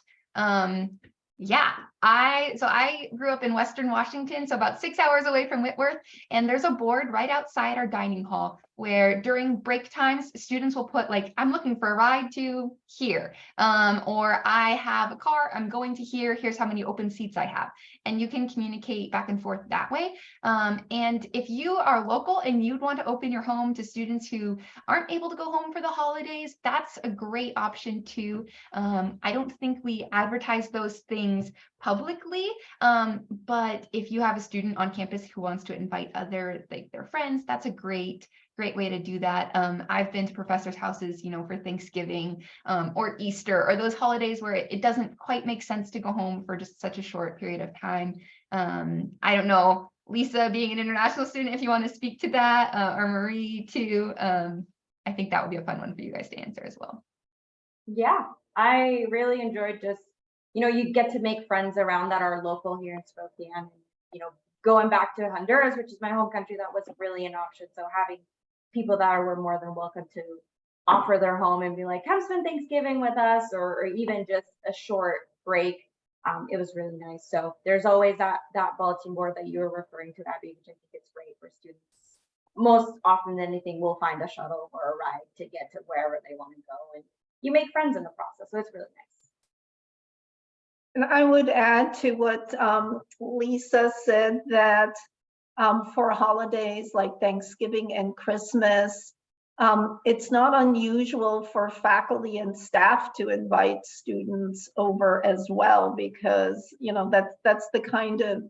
Yeah, I grew up in Western Washington, so about 6 hours away from Whitworth, and there's a board right outside our dining hall where during break times, students will put like, I'm looking for a ride to here, or I have a car, I'm going to here, here's how many open seats I have. And you can communicate back and forth that way. And if you are local and you'd want to open your home to students who aren't able to go home for the holidays, that's a great option too. I don't think we advertise those things publicly. But if you have a student on campus who wants to invite their friends, that's a great way to do that. I've been to professors' houses, for Thanksgiving or Easter or those holidays where it doesn't quite make sense to go home for just such a short period of time. I don't know, Lisa, being an international student, if you want to speak to that, or Marie too. I think that would be a fun one for you guys to answer as well. Yeah, I really enjoyed just, you get to make friends around that are local here in Spokane. Going back to Honduras, which is my home country, that wasn't really an option. So having people that were more than welcome to offer their home and be like, come spend Thanksgiving with us, or even just a short break. It was really nice. So there's always that bulletin board that you were referring to, Abby, which I think is great for students. Most often than anything, we'll find a shuttle or a ride to get to wherever they want to go, and you make friends in the process. So it's really nice. And I would add to what Lisa said, that for holidays like Thanksgiving and Christmas, it's not unusual for faculty and staff to invite students over as well, because that's the kind of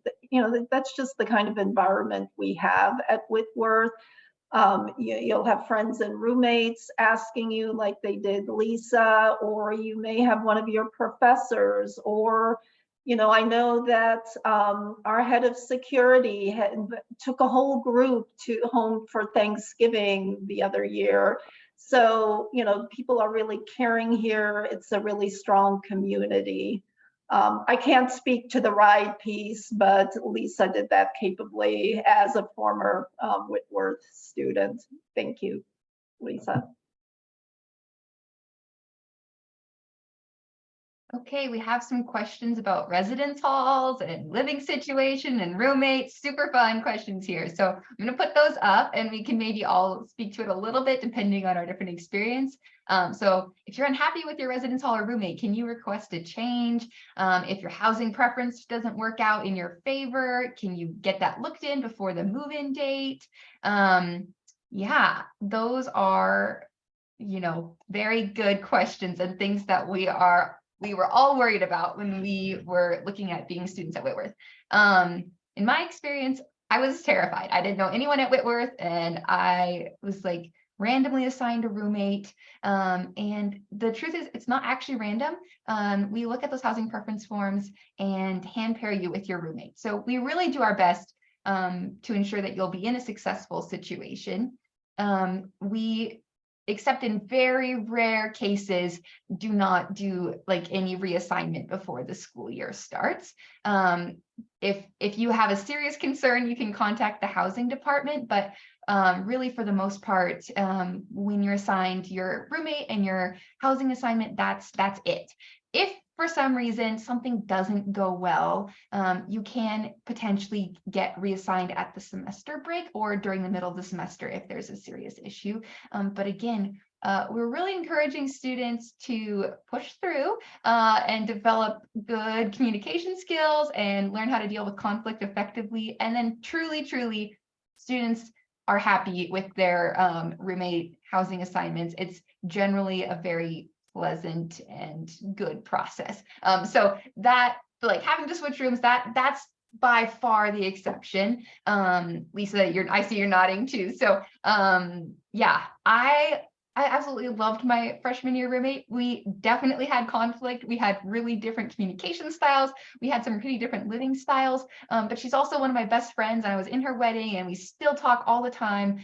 that's just the kind of environment we have at Whitworth. You'll have friends and roommates asking you, like they did Lisa, or you may have one of your professors, or I know that our head of security took a whole group to home for Thanksgiving the other year. So people are really caring here. It's a really strong community. I can't speak to the ride piece, but Lisa did that capably as a former Whitworth student. Thank you, Lisa. Okay, we have some questions about residence halls and living situation and roommates. Super fun questions here. So I'm going to put those up and we can maybe all speak to it a little bit depending on our different experience. So if you're unhappy with your residence hall or roommate, can you request a change? If your housing preference doesn't work out in your favor, can you get that looked in before the move-in date? Yeah, those are, very good questions and things that we were all worried about when we were looking at being students at Whitworth. In my experience, I was terrified. I didn't know anyone at Whitworth, and I was like randomly assigned a roommate. And the truth is, it's not actually random. We look at those housing preference forms and hand pair you with your roommate. So we really do our best to ensure that you'll be in a successful situation. We, except in very rare cases, do not do like any reassignment before the school year starts. If you have a serious concern, you can contact the housing department, but really for the most part, when you're assigned your roommate and your housing assignment, that's it. If for some reason something doesn't go well, you can potentially get reassigned at the semester break or during the middle of the semester if there's a serious issue. But again, we're really encouraging students to push through and develop good communication skills and learn how to deal with conflict effectively. And then truly, students are happy with their roommate housing assignments. It's generally a very pleasant and good process. So that, like, having to switch rooms, that's by far the exception. Lisa, I see you're nodding too. So yeah, I absolutely loved my freshman year roommate. We definitely had conflict. We had really different communication styles. We had some pretty different living styles, but she's also one of my best friends. And I was in her wedding and we still talk all the time,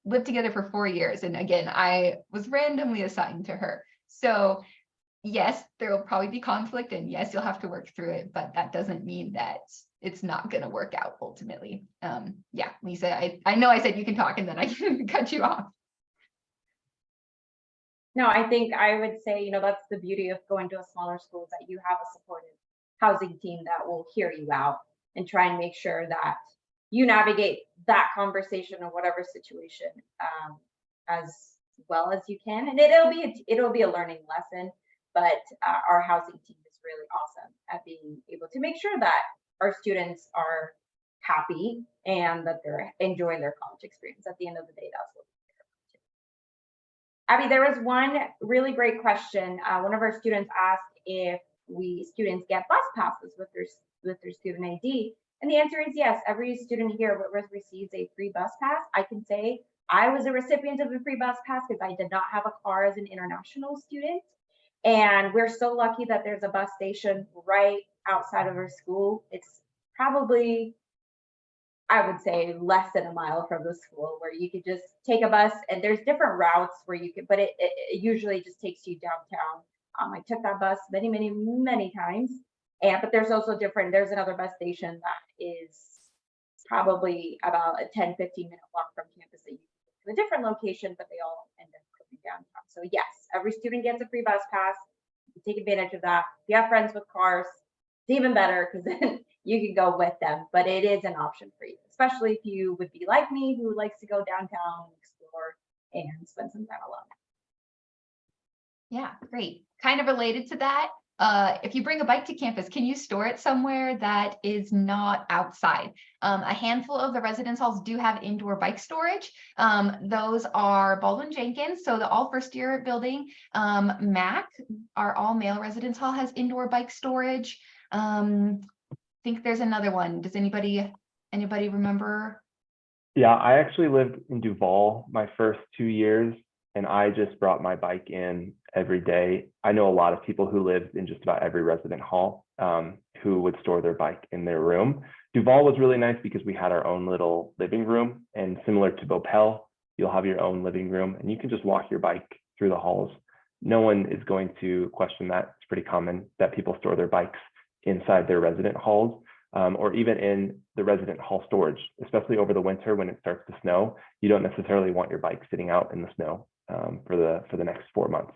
lived together for 4 years. And again, I was randomly assigned to her. So yes, there will probably be conflict and yes, you'll have to work through it, but that doesn't mean that it's not going to work out ultimately. Yeah, Lisa, I know I said you can talk and then I can cut you off. No, I think I would say, that's the beauty of going to a smaller school, is that you have a supportive housing team that will hear you out and try and make sure that you navigate that conversation or whatever situation as well as you can. And it'll be a learning lesson, but our housing team is really awesome at being able to make sure that our students are happy and that they're enjoying their college experience. At the end of the day, that's what Abby, there was one really great question. One of our students asked if students get bus passes with their student ID? And the answer is yes. Every student here at Whitworth receives a free bus pass. I can say I was a recipient of a free bus pass because I did not have a car as an international student. And we're so lucky that there's a bus station right outside of our school. It's probably, I would say, less than a mile from the school, where you could just take a bus, and there's different routes where you could, but it usually just takes you downtown. I took that bus many times. But there's also there's another bus station that is probably about a 10-15 minute walk from campus that you can go to a different location, but they all end up coming downtown. So yes, every student gets a free bus pass. You take advantage of that. If you have friends with cars, it's even better, because then you can go with them, but it is an option for you, especially if you would be like me, who likes to go downtown, explore, and spend some time alone. Yeah, great. Kind of related to that, if you bring a bike to campus, can you store it somewhere that is not outside? A handful of the residence halls do have indoor bike storage. Those are Baldwin Jenkins, so the all first year building. Mac, our all male residence hall, has indoor bike storage. I think there's another one. Does anybody remember? Yeah, I actually lived in Duval my first 2 years, and I just brought my bike in every day. I know a lot of people who lived in just about every resident hall who would store their bike in their room. Duval was really nice because we had our own little living room, and similar to Bopel, you'll have your own living room and you can just walk your bike through the halls. No one is going to question that. It's pretty common that people store their bikes inside their resident halls, or even in the resident hall storage, especially over the winter when it starts to snow. You don't necessarily want your bike sitting out in the snow for the next 4 months.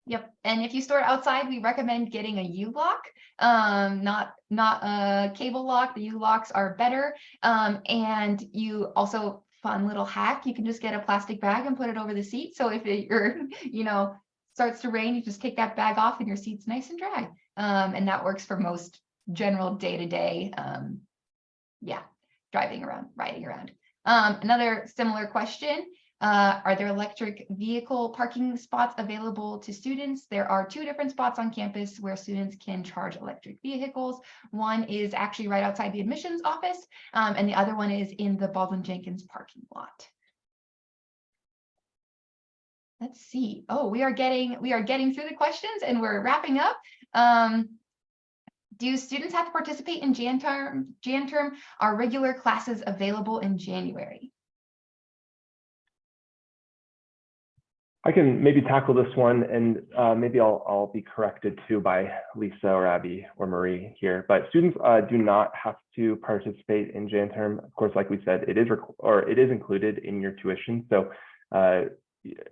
Yep, and if you store it outside, we recommend getting a U-lock, not a cable lock. The U-locks are better, and you also, fun little hack, you can just get a plastic bag and put it over the seat. So if you're, starts to rain, you just take that bag off and your seat's nice and dry. And that works for most general day-to-day, driving around, riding around. Another similar question. Are there electric vehicle parking spots available to students? There are 2 different spots on campus where students can charge electric vehicles. One is actually right outside the admissions office, and the other one is in the Baldwin Jenkins parking lot. Let's see. Oh, we are getting through the questions and we're wrapping up. Do students have to participate in Jan term? Are regular classes available in January? I can maybe tackle this one, and maybe I'll be corrected too by Lisa or Abby or Marie here. But students do not have to participate in Jan term. Of course, like we said, it is included in your tuition. So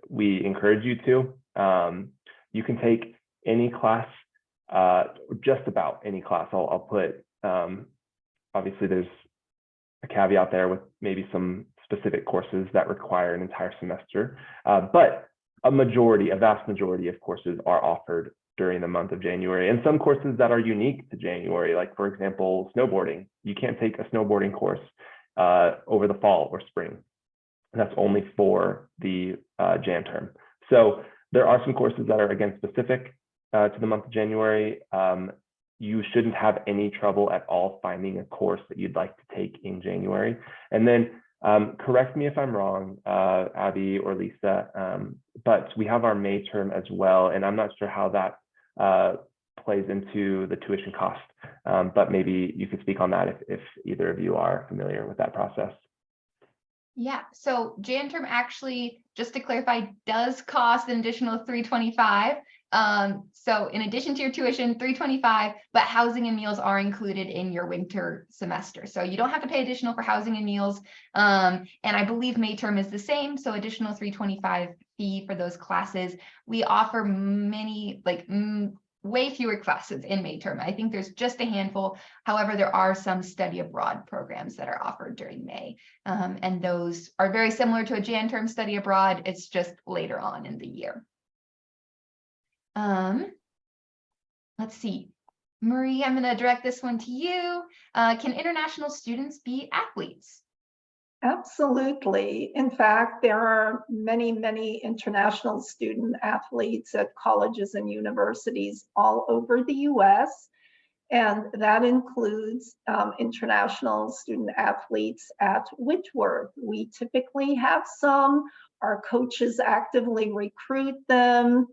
we encourage you to. You can take any class, just about any class. I'll put, obviously there's a caveat there with maybe some specific courses that require an entire semester, but a vast majority of courses are offered during the month of January, and some courses that are unique to January, like for example, snowboarding. You can't take a snowboarding course over the fall or spring. That's only for the Jan term. So there are some courses that are, again, specific to the month of January. You shouldn't have any trouble at all finding a course that you'd like to take in January. And then correct me if I'm wrong, Abby or Lisa, but we have our May term as well, and I'm not sure how that plays into the tuition cost, but maybe you could speak on that if either of you are familiar with that process. Yeah, so Jan term actually, just to clarify, does cost an additional $325. So in addition to your tuition, $325, but housing and meals are included in your winter semester. So you don't have to pay additional for housing and meals. And I believe May term is the same. So additional $325 fee for those classes. We offer many, way fewer classes in May term. I think there's just a handful. However, there are some study abroad programs that are offered during May. And those are very similar to a Jan term study abroad. It's just later on in the year. Let's see. Marie, I'm going to direct this one to you. Can international students be athletes? Absolutely. In fact, there are many, many international student athletes at colleges and universities all over the US. And that includes international student athletes at Whitworth. We typically have some. Our coaches actively recruit them.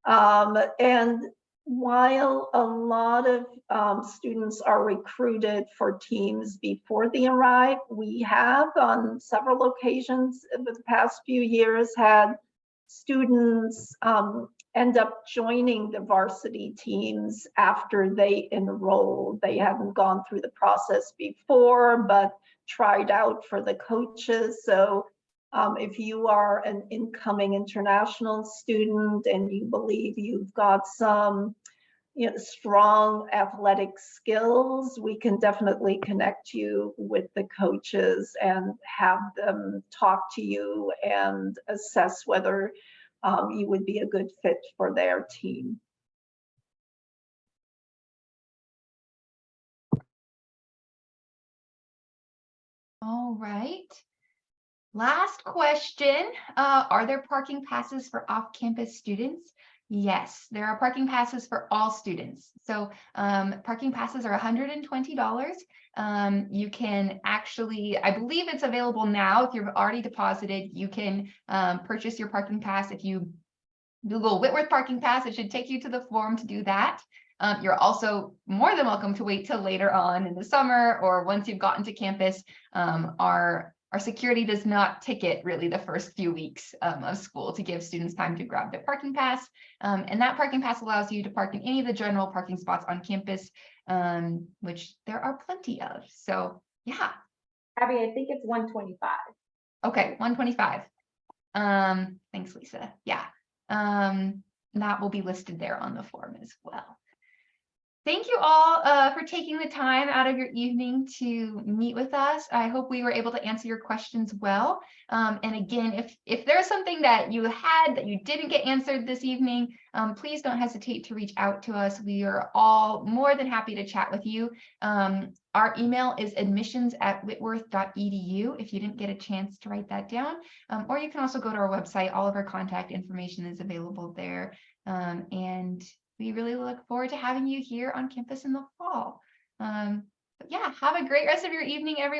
And while a lot of students are recruited for teams before they arrive, we have on several occasions over the past few years had students end up joining the varsity teams after they enrolled. They hadn't gone through the process before, but tried out for the coaches. So if you are an incoming international student and you believe you've got some strong athletic skills, we can definitely connect you with the coaches and have them talk to you and assess whether you would be a good fit for their team. All right. Last question. Are there parking passes for off-campus students? Yes, there are parking passes for all students. So parking passes are $120. You can actually, I believe it's available now. If you've already deposited, you can purchase your parking pass. If you Google Whitworth parking pass, it should take you to the form to do that. You're also more than welcome to wait till later on in the summer or once you've gotten to campus. Our security does not ticket really the first few weeks of school to give students time to grab their parking pass. And that parking pass allows you to park in any of the general parking spots on campus, which there are plenty of. So yeah. Abby, I think it's 125. Okay, 125. Thanks, Lisa. Yeah. That will be listed there on the form as well. Thank you all for taking the time out of your evening to meet with us. I hope we were able to answer your questions well. And again, if there's something that you had that you didn't get answered this evening, please don't hesitate to reach out to us. We are all more than happy to chat with you. Our email is admissions@whitworth.edu if you didn't get a chance to write that down. Or you can also go to our website. All of our contact information is available there. And we really look forward to having you here on campus in the fall. But yeah, have a great rest of your evening, everyone.